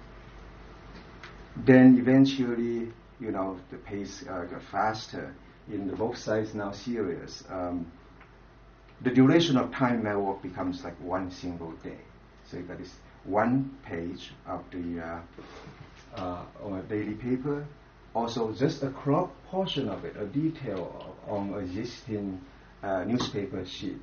Then eventually, the pace got faster. In the Both Sides Now series, the duration of time in my work becomes like one single day. So that is one page of the on a daily paper. Also, just a crop portion of it, a detail on existing newspaper sheet.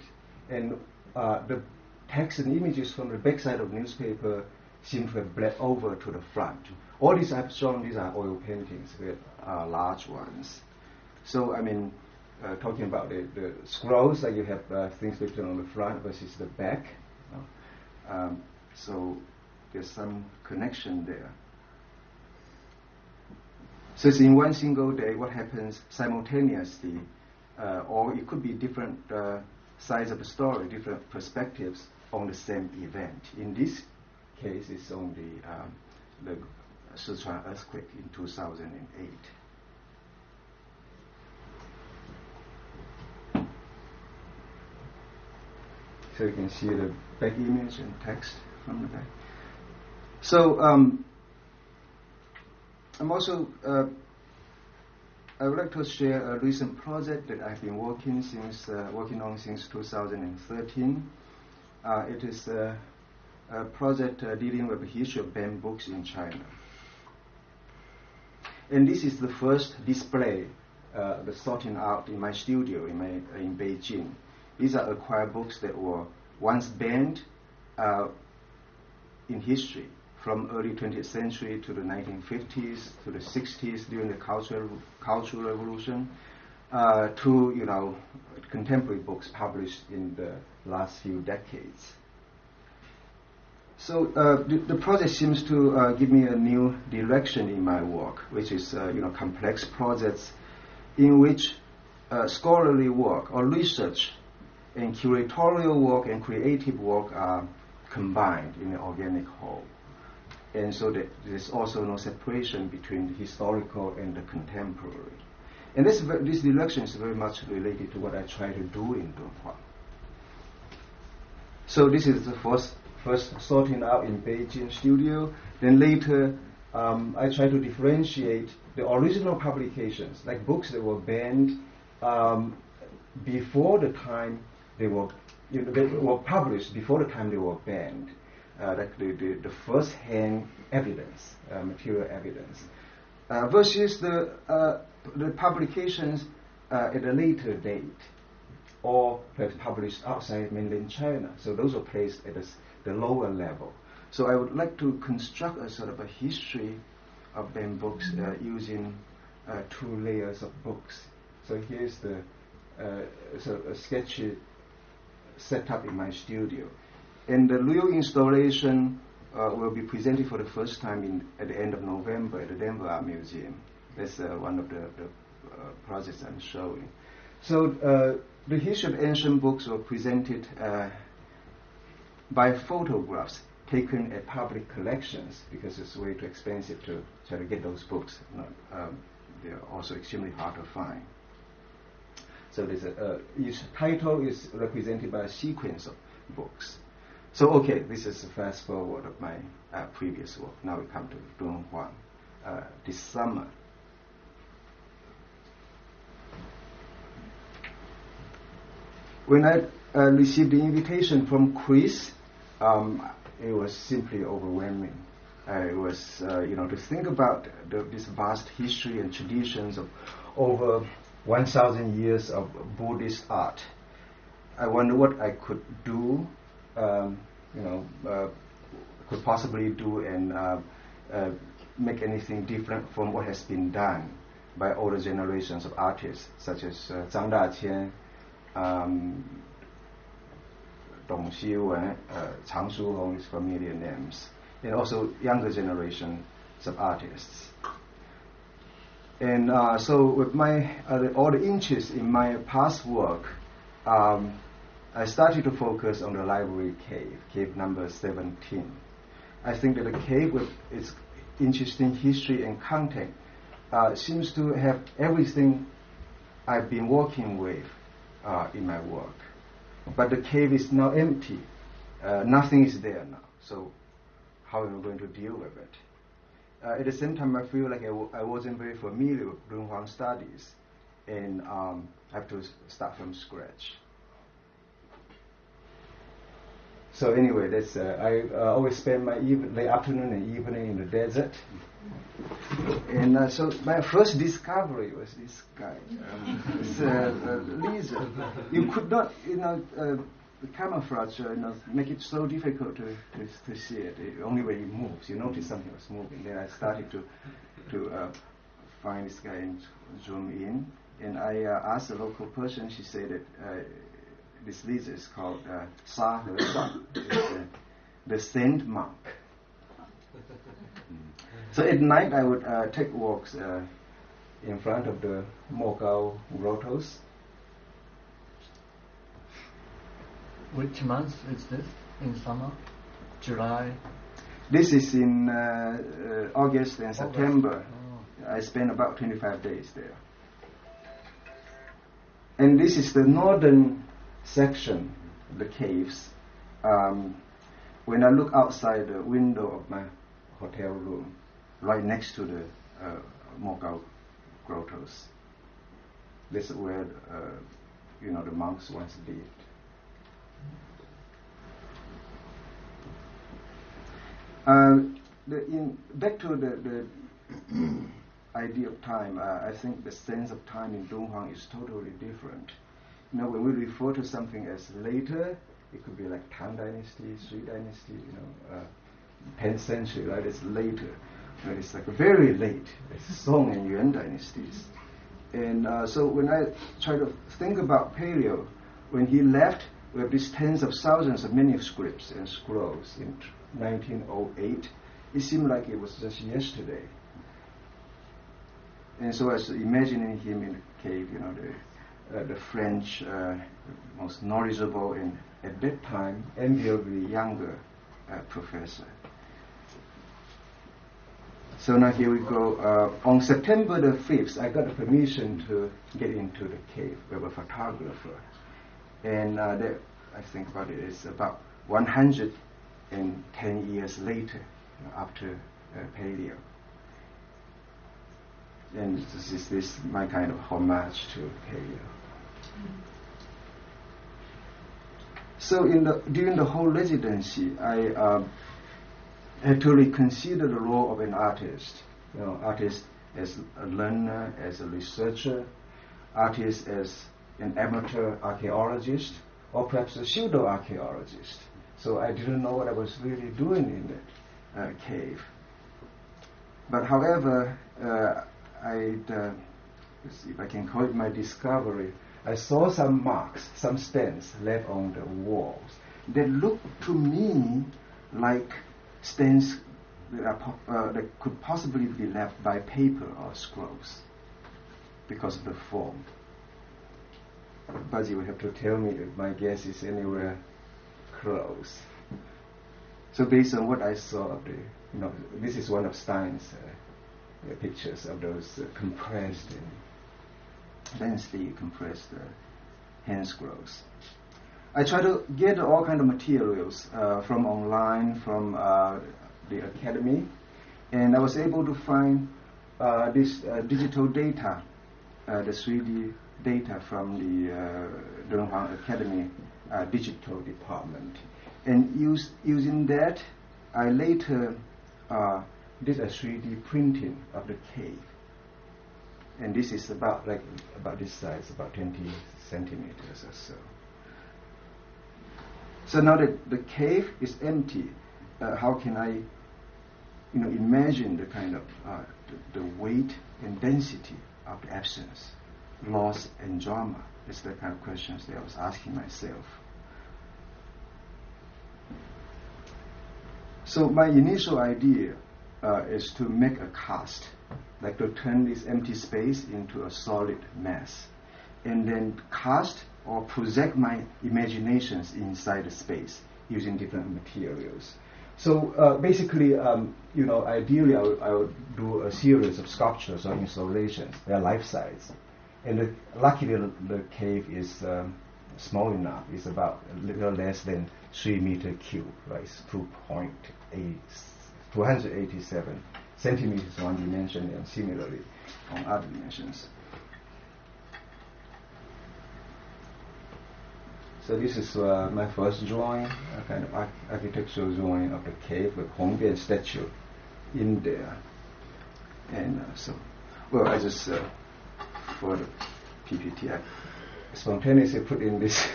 And the text and images from the backside of the newspaper seem to have bled over to the front. All these I've shown, these are oil paintings, with large ones. So, talking about the scrolls, like you have things written on the front versus the back. So there's some connection there. So it's in one single day what happens simultaneously, or it could be different sides of the story, different perspectives on the same event. In this case, it's on the Sichuan earthquake in 2008. So you can see the back image and text from the back. So I'm also I would like to share a recent project that I've been working on since 2013. It is a project dealing with the history of banned books in China. And this is the first display, the sorting out in my studio in Beijing. These are acquired books that were once banned in history, from early 20th century to the 1950s, to the 60s during the Cultural Revolution, to contemporary books published in the last few decades. So the project seems to give me a new direction in my work, which is complex projects in which scholarly work or research and curatorial work and creative work are combined in an organic whole. And so that there's also no separation between the historical and the contemporary. And this direction is very much related to what I try to do in Dunhuang. So this is the first sorting out in Beijing studio. Then later, I try to differentiate the original publications, like books that were banned before the time they were published, before the time they were banned, like the first-hand evidence, material evidence, versus the publications at a later date, or perhaps published outside mainland China. So those are placed at the lower level. So I would like to construct a sort of a history of them books using 2 layers of books. So here's the sort of a sketchy setup in my studio. And the real installation will be presented for the first time at the end of November at the Denver Art Museum. That's one of the projects I'm showing. So the history of ancient books were presented by photographs taken at public collections, because it's way too expensive to try to get those books. They're also extremely hard to find. So there's each title is represented by a sequence of books. So okay, this is a fast forward of my previous work. Now we come to Dunhuang this summer. When I received the invitation from Chris, it was simply overwhelming. It was, to think about this vast history and traditions of over 1,000 years of Buddhist art. I wonder what I could do, could possibly do and make anything different from what has been done by older generations of artists, such as Zhang Daqian, Dong Xiuwen, Chang Shuhong is familiar names, and also younger generations of artists. And so with my all the interest in my past work, I started to focus on the library cave number 17. I think that the cave with its interesting history and content seems to have everything I've been working with in my work. But the cave is now empty. Nothing is there now. So how am I going to deal with it? At the same time, I feel like I wasn't very familiar with Dunhuang studies, and I have to start from scratch. So anyway, that's I always spend my late afternoon and evening in the desert. And so my first discovery was this guy. It's a lizard. You could not, the camouflage, make it so difficult to see it. Only when it moves, you notice something was moving. Then I started to find this guy and zoom in. And I asked a local person. She said that this lizard is called Sa He Shuang, the saint monk. So at night I would take walks in front of the Mogao grottos. Which month is this? In summer? July? This is in August and September. Oh. I spent about 25 days there. And this is the northern section of the caves. When I look outside the window of my hotel room, right next to the Mogao grottos, this is where the monks once lived. Back to the idea of time, I think the sense of time in Dunhuang is totally different. When we refer to something as later, it could be like Tang Dynasty, Sui Dynasty, 10th century, right? It's later. But it's like very late. It's Song and Yuan dynasties. And so when I try to think about Paleo, when he left with these tens of thousands of manuscripts and scrolls in 1908, it seemed like it was just yesterday. And so I was imagining him in the cave, the French, most knowledgeable and at that time enviably younger professor. So now here we go. On September the 5th, I got the permission to get into the cave with a photographer. And that, I think about it, is about 110 years later, after Paleo. And this is my kind of homage to Paleo. So during the whole residency, I had to reconsider the role of an artist. Artist as a learner, as a researcher, artist as an amateur archaeologist, or perhaps a pseudo-archaeologist. So I didn't know what I was really doing in that cave. But however, let's see if I can call it my discovery, I saw some marks, some stains left on the walls that looked to me like stains that could possibly be left by paper or scrolls because of the form. But you will have to tell me if my guess is anywhere close. So based on what I saw of this is one of Stein's pictures of those compressed and densely compressed hand scrolls. I try to get all kind of materials from online, from the academy, and I was able to find this digital data, the 3D data from the Dunhuang Academy digital department. And using that, I later did a 3D printing of the cave. And this is about this size, about 20 centimeters or so. So now that the cave is empty, how can I, imagine the kind of the weight and density of the absence, loss and drama? That's the kind of questions that I was asking myself. So my initial idea is to make a cast, like to turn this empty space into a solid mass, and then cast or project my imaginations inside the space using different materials. So basically, ideally I would do a series of sculptures or installations. They are life-size. And luckily the cave is small enough. It's about a little less than 3 meter cube, right? It's 287 centimeters on one dimension, and similarly on other dimensions. So this is my first drawing, a kind of architectural drawing of the cave with Hongbian statue in there. And I just, for the PPT, I spontaneously put in this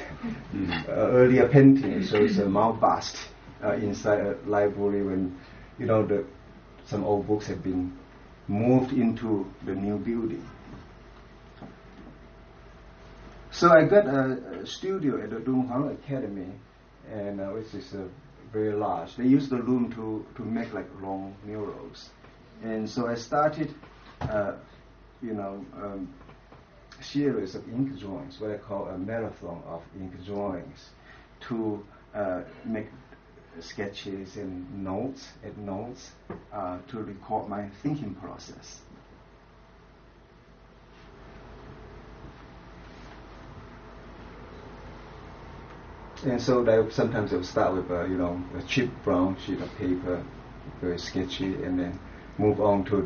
earlier painting. It shows a Mao bust inside a library when, some old books have been moved into the new building. So I got a studio at the Dunhuang Academy, and which is very large. They use the room to make like long murals, and so I started, series of ink drawings, what I call a marathon of ink drawings, to make sketches and notes to record my thinking process. And so sometimes I would start with a cheap brown sheet of paper, very sketchy, and then move on to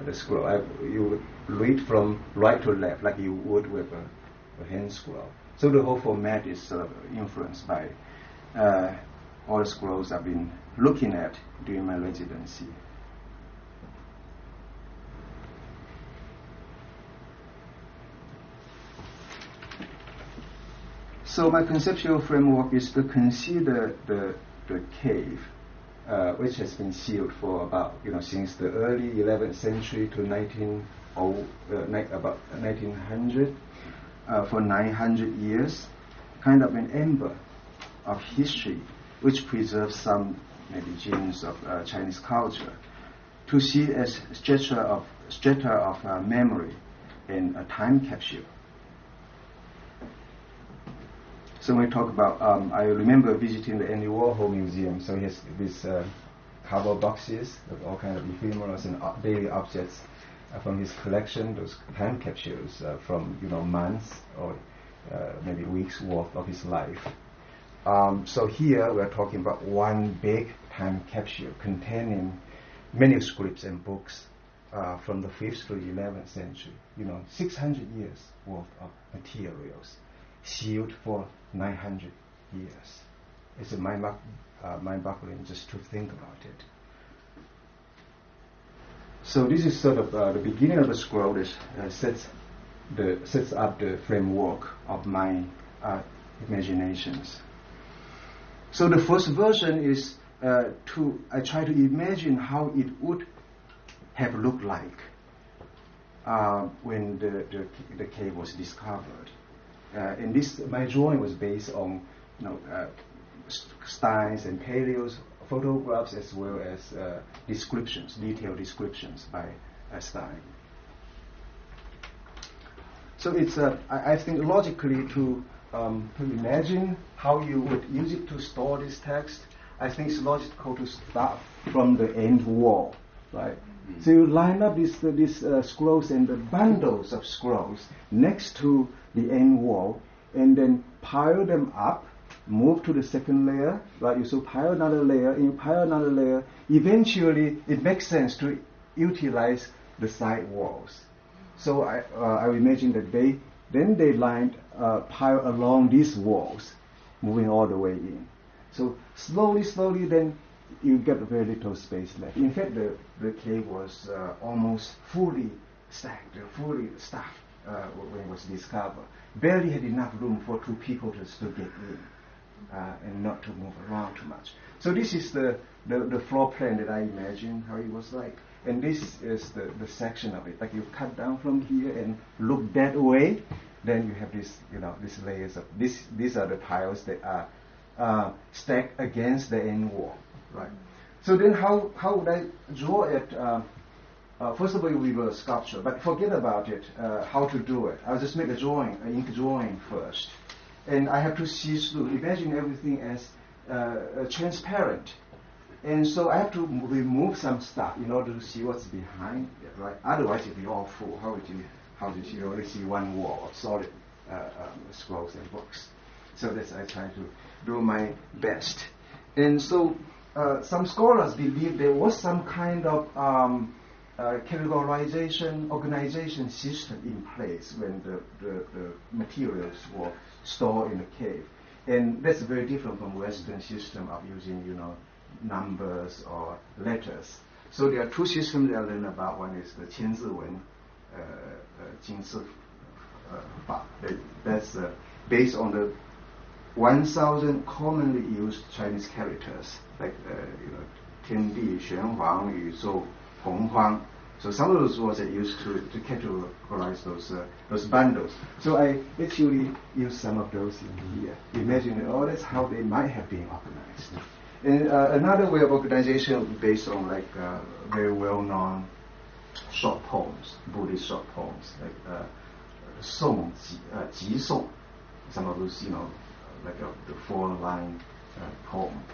the scroll. You would read from right to left like you would with a hand scroll. So the whole format is sort of influenced by all the scrolls I've been looking at during my residency. So my conceptual framework is to consider the cave, which has been sealed for about, since the early 11th century to about 1900, for 900 years, kind of an ember of history, which preserves some maybe genes of Chinese culture, to see it as strata of memory in a time capsule. So when we talk about, I remember visiting the Andy Warhol Museum. So he has these cardboard boxes with all kinds of ephemerals and daily objects from his collection, those time capsules from months or maybe weeks worth of his life. So here we're talking about one big time capsule containing manuscripts and books from the 5th to the 11th century. 600 years worth of materials. sealed for 900 years. It's mind-boggling just to think about it. So this is sort of the beginning of the scroll that sets up the framework of my imaginations. So the first version is I try to imagine how it would have looked like when the cave was discovered. And my drawing was based on Stein's and Paley's photographs as well as detailed descriptions by Stein. So it's I think logically to imagine how you would use it to store this text. I think it's logical to start from the end wall, right? Mm-hmm. So you line up these scrolls and the bundles of scrolls next to the end wall, and then pile them up. Move to the second layer, right? You so pile another layer, and you pile another layer. Eventually, it makes sense to utilize the side walls. So I imagine that they lined pile along these walls, moving all the way in. So slowly, then you get very little space left. In fact, the cave was almost fully stacked, fully stuffed when it was discovered. Barely had enough room for two people to get in. And not to move around too much. So this is the floor plan that I imagine how it was like. And this is the section of it. Like you cut down from here and look that way, then you have these layers of these are the piles that are stacked against the end wall, right? So then how would I draw it? First of all, we will sculpture, but forget about it. How to do it? I'll just make an ink drawing first. And I have to see through. Imagine everything as transparent. And so I have to remove some stuff in order to see what's behind it, right? Otherwise it'd be all full. How would you only see one wall of solid scrolls and books? So I try to do my best. And so some scholars believe there was some kind of categorization, organization system in place when the materials were stored in the cave. And that's very different from Western system of using, numbers or letters. So there are two systems that I learned about. One is the 千字文, 金字法. That's based on the 1,000 commonly used Chinese characters, like 天地玄黄宇宙洪荒. So some of those words are used to categorize those bundles. So I actually use some of those in here. Imagine, that's how they might have been organized. And another way of organization would be based on very well-known short poems, Buddhist short poems, like Song, Ji Song. Some of those, like the 4-line poem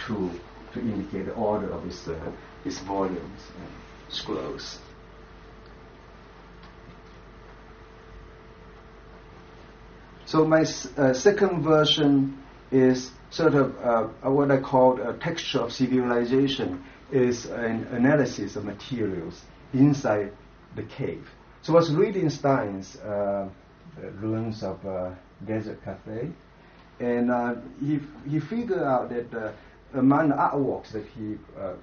to indicate the order of its volumes and scrolls. So my second version is sort of what I call a texture of civilization, is an analysis of materials inside the cave. So I was reading Stein's Ruins of Desert Cafe, and he figured out that among the artworks that he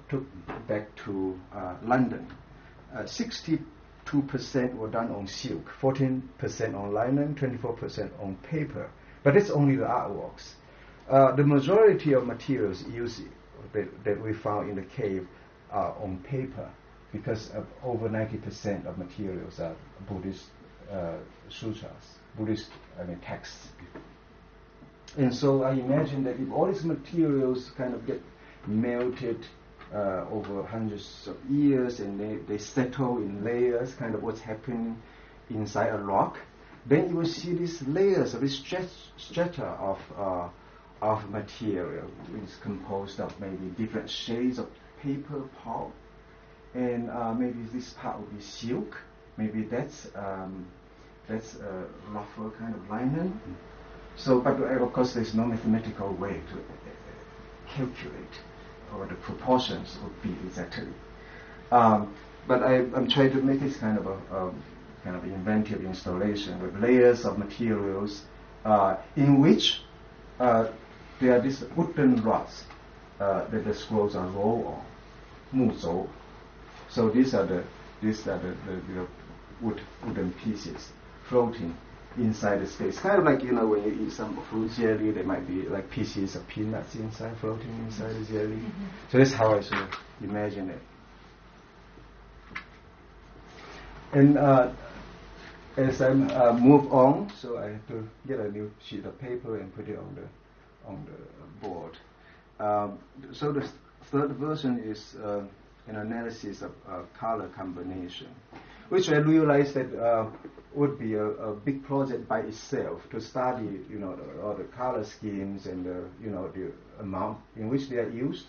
took back to London, 62% were done on silk, 14% on linen, 24% on paper. But that's only the artworks. The majority of materials used that we found in the cave are on paper, because over 90% of materials are Buddhist sutras, Buddhist texts. And so I imagine that if all these materials kind of get melted over hundreds of years and they settle in layers, kind of what's happening inside a rock, then you will see these layers of this strata of material, which is composed of maybe different shades of paper pulp, and maybe this part will be silk, maybe that's a rougher kind of linen. So, but of course, there's no mathematical way to calculate or the proportions would be exactly. But I'm trying to make this kind of a kind of inventive installation with layers of materials in which there are these wooden rods that the scrolls are rolled on, 木轴. So these are the wooden pieces floating inside the space. Kind of like, when you eat some fruit jelly, there might be like pieces of peanuts inside, floating inside the jelly. Mm-hmm. So that's how I sort of imagine it. And as I move on, so I have to get a new sheet of paper and put it on the board. So the third version is an analysis of color combination, which I realized that would be a big project by itself to study, all the color schemes and the amount in which they are used.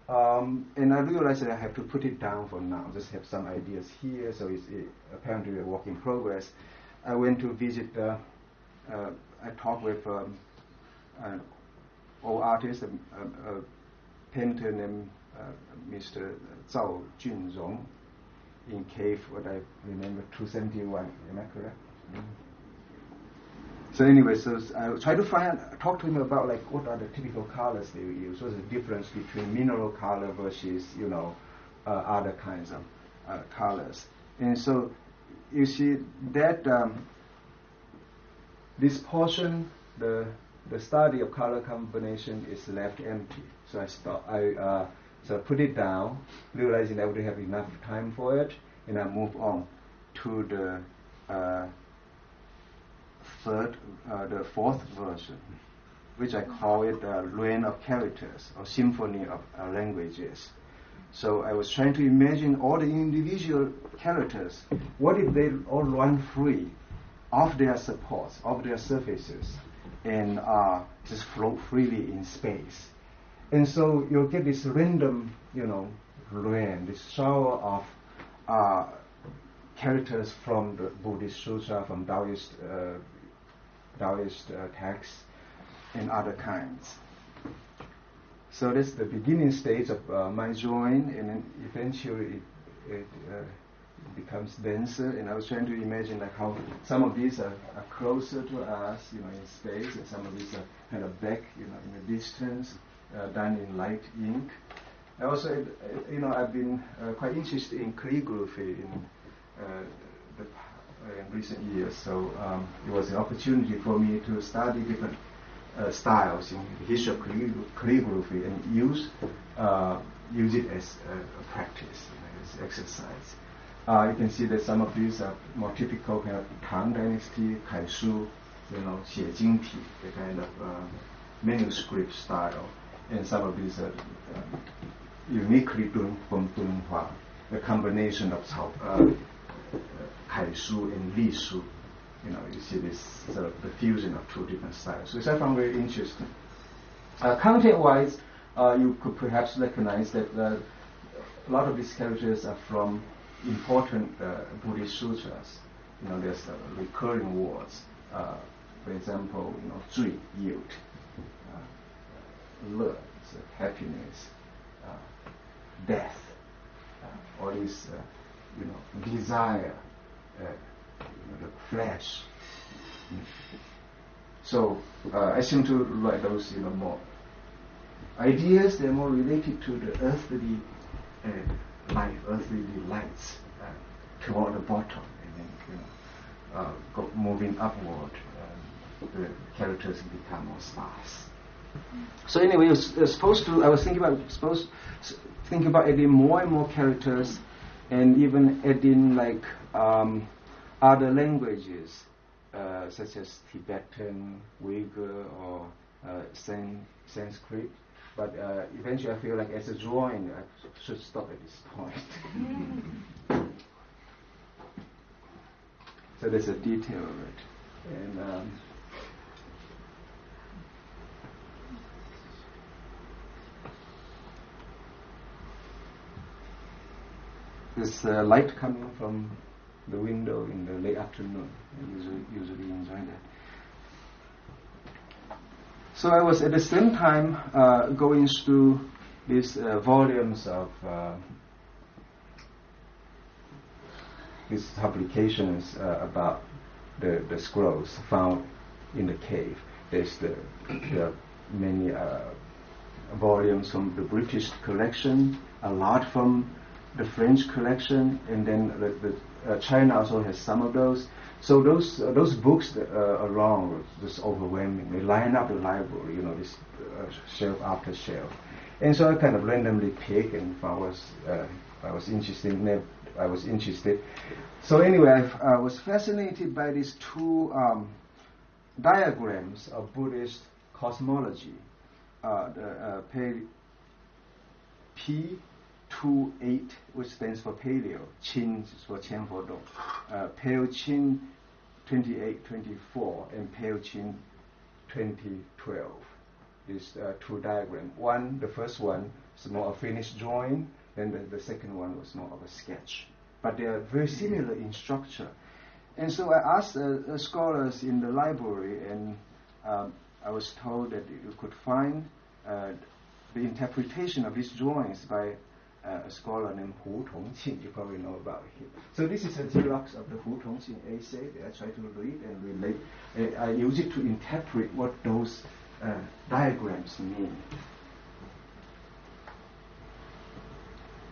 And I realized that I have to put it down for now. Just have some ideas here, so it's apparently a work in progress. I went to visit. I talked with an old artist, a painter named Mr. Zhao Junrong, in cave, what I remember, 271. Am I correct? Mm-hmm. So anyway, so I tried to talk to him about like what are the typical colors they use. What's the difference between mineral color versus other kinds of colors. And so you see that this portion, the study of color combination, is left empty. So I put it down, realizing I wouldn't have enough time for it, and I move on to the fourth version, which I call it Rain of Characters, or Symphony of Languages. So I was trying to imagine all the individual characters. What if they all run free of their supports, of their surfaces, and just float freely in space? And so you'll get this random, rain, this shower of characters from the Buddhist sutra, from Taoist texts, and other kinds. So that's the beginning stage of my drawing, and then eventually it becomes denser. And I was trying to imagine like how some of these are closer to us, in space, and some of these are kind of back, in the distance, done in light ink. I also, I've been quite interested in calligraphy in recent years. So it was an opportunity for me to study different styles in the history of calligraphy and use it as a practice, as exercise. You can see that some of these are more typical kind of Tang Dynasty, Kaishu, Xie Jingti, the kind of manuscript style, and some of these are uniquely from Dunhuang, a combination of Kaishu and Lishu. You see this sort of the fusion of two different styles, which I found very interesting. Content-wise, you could perhaps recognize that a lot of these characters are from important Buddhist sutras. There's recurring words. For example, zui, yield, le, happiness, death, all these, desire, the flesh. So I seem to like those, more ideas. They're more related to the earthly life, earthly delights, toward the bottom, and then moving upward. The characters become more sparse. So anyway, I was thinking about adding more and more characters, and even adding like other languages, such as Tibetan, Uyghur, or Sanskrit. But eventually I feel like as a drawing, I should stop at this point. So there's a detail of it. And there's light coming from the window in the late afternoon. I usually enjoy that. So I was at the same time going through these volumes of these publications about the scrolls found in the cave. There's the many volumes from the British collection, a lot from the French collection, and then China also has some of those. So those books along just overwhelming. They line up the library, this shelf after shelf. And so I kind of randomly picked, and I was interested. So anyway, I was fascinated by these two diagrams of Buddhist cosmology. The P28, which stands for Paleo, Qin is for Qianfo Dong, Paleo Qin 2824, and Paleo Qin 2012. These two diagrams. The first one is more a finished drawing, then the second one was more of a sketch. But they are very similar in structure. And so I asked scholars in the library, and I was told that you could find the interpretation of these drawings by a scholar named Hu Tongqing. You probably know about him. So this is a Xerox of the Hu Tongqing essay that I try to read and relate. I use it to interpret what those diagrams mean.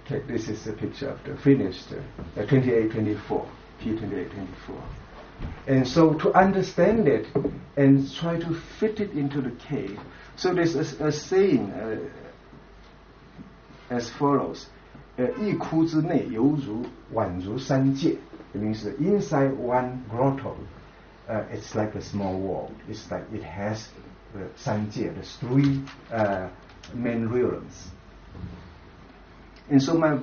Okay, this is a picture of the finished 2824, P2824. And so to understand it and try to fit it into the cave, so there's a saying as follows: 一窟之内犹如宛如三界. It means that inside one grotto, it's like a small world. It's like it has the 三界, the three main realms. And so my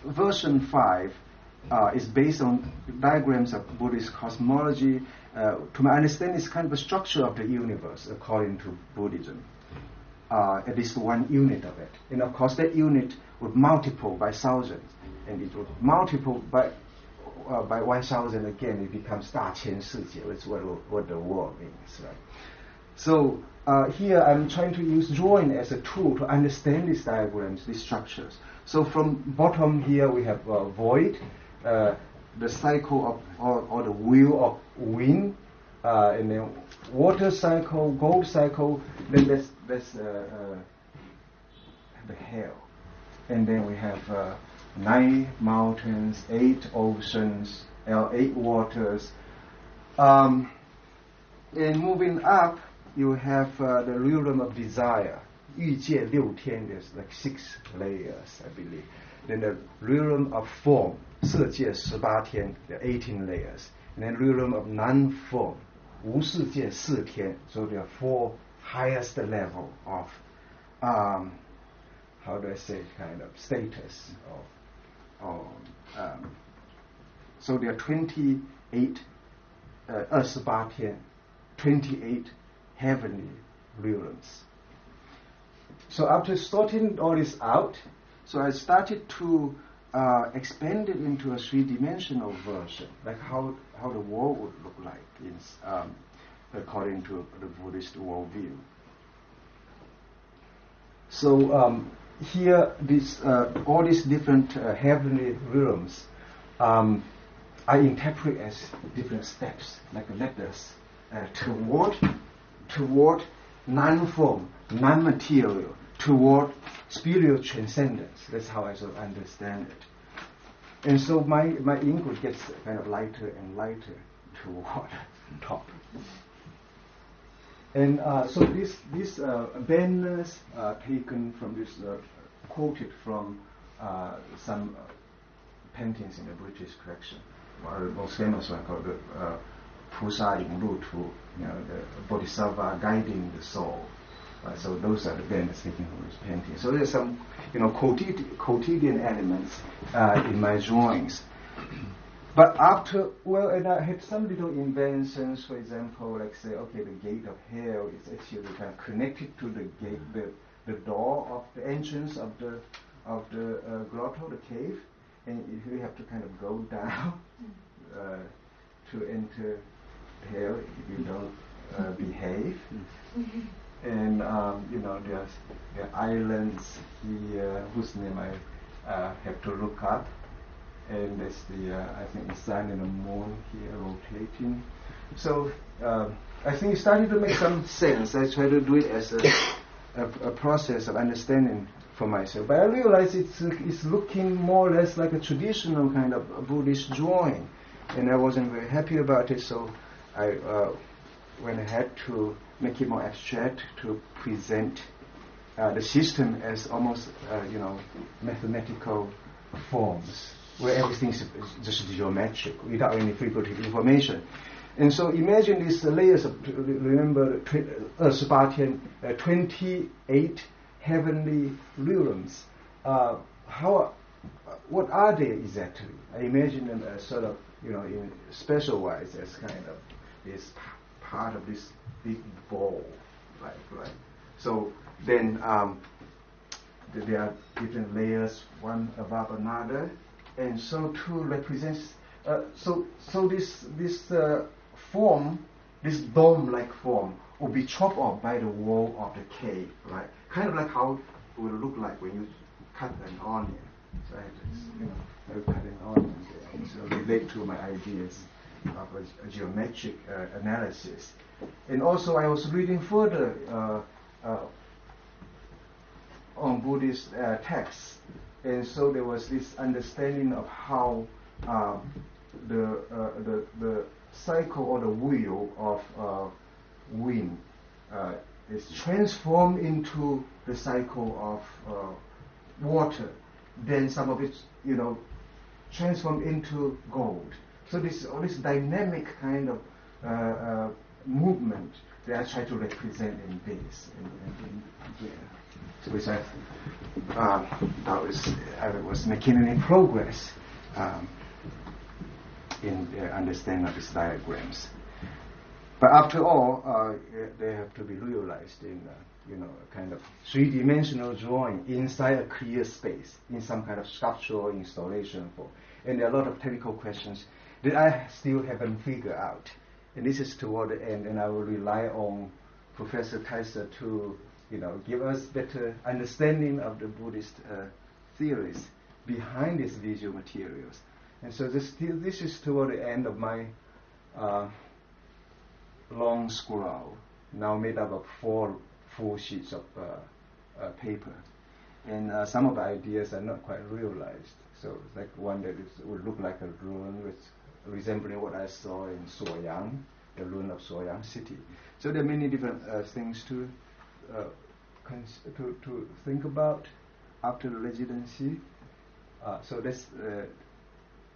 version 5 is based on diagrams of Buddhist cosmology. To my understanding, it's kind of a structure of the universe according to Buddhism. At least one unit of it. And of course, that unit would multiple by thousands, and it would multiple by 1,000 again. It becomes 大千世界. That's what the word means, right? So here I'm trying to use drawing as a tool to understand these diagrams, these structures. So from bottom here we have void, the cycle of or the wheel of wind, and then water cycle, gold cycle. Then that's the hell, and then we have 9 mountains, 8 oceans, 8 waters. And moving up, you have the realm of desire. 欲界六天, there's like 6 layers, I believe. Then the realm of form, 色界18天, there are 18 layers. And then realm of non-form, 无世界4天. So there are 4 highest level of, how do I say, kind of status. So there are 28, 28天, 28 heavenly realms. So after sorting all this out, so I started to expand it into a 3-dimensional version, like how the world would look like according to the Buddhist worldview. So here, all these different heavenly realms, I interpret as different steps, like letters, toward non-form, non-material, toward spiritual transcendence. That's how I sort of understand it. And so my ink gets kind of lighter and lighter toward top. And so these banners taken from this, quoted from some paintings in the British collection. The most famous one called the Pusa in Lutu, the Bodhisattva guiding the soul. So those are the banners taken from this painting. So there's some, quotidian elements in my drawings. But and I had some little inventions. For example, like say, okay, the gate of hell is actually kind of connected to the gate, the door of the entrance of the grotto, the cave, and you have to kind of go down to enter hell if you don't behave. And there's the islands here whose name I have to look up. and there's the I think the sun and the moon here rotating. So I think it started to make some sense. I try to do it as a process of understanding for myself. But I realized it's looking more or less like a traditional kind of Buddhist drawing, and I wasn't very happy about it. So I went ahead to make it more abstract, to present the system as almost mathematical forms where everything is just geometric without any figurative information. And so imagine these layers of, remember, 28 heavenly realms. What are they exactly? I imagine them as sort of, in special wise as kind of this part of this big ball, right? So then there are different layers, one above another, and so to represent. So this form, this dome-like form, will be chopped off by the wall of the cave, right? Kind of like how it will look like when you cut an onion. So I have cut an onion there, and so relate to my ideas of a geometric analysis. And also I was reading further on Buddhist texts, and so there was this understanding of how the cycle or the wheel of wind is transformed into the cycle of water. Then some of it, transformed into gold. So all this dynamic kind of movement that I try to represent in this. So which I was making any progress in the understanding of these diagrams. But after all, they have to be realized in kind of three-dimensional drawing inside a clear space, in some kind of sculptural installation form. And there are a lot of technical questions that I still haven't figured out. And this is toward the end, and I will rely on Professor Tizer to give us better understanding of the Buddhist theories behind these visual materials. And so this is toward the end of my long scroll, now made up of 4 full sheets of paper. And some of the ideas are not quite realized. So it's like one that would look like a ruin with resembling what I saw in Suoyang, the ruin of Suoyang city. So there are many different things to think about after the residency. So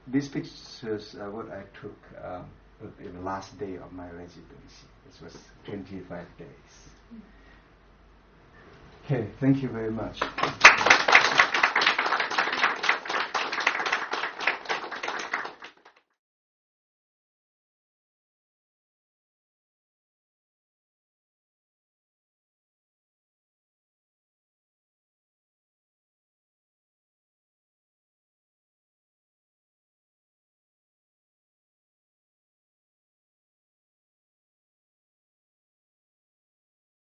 these pictures are what I took in the last day of my residency. This was 25 days. Okay, thank you very much.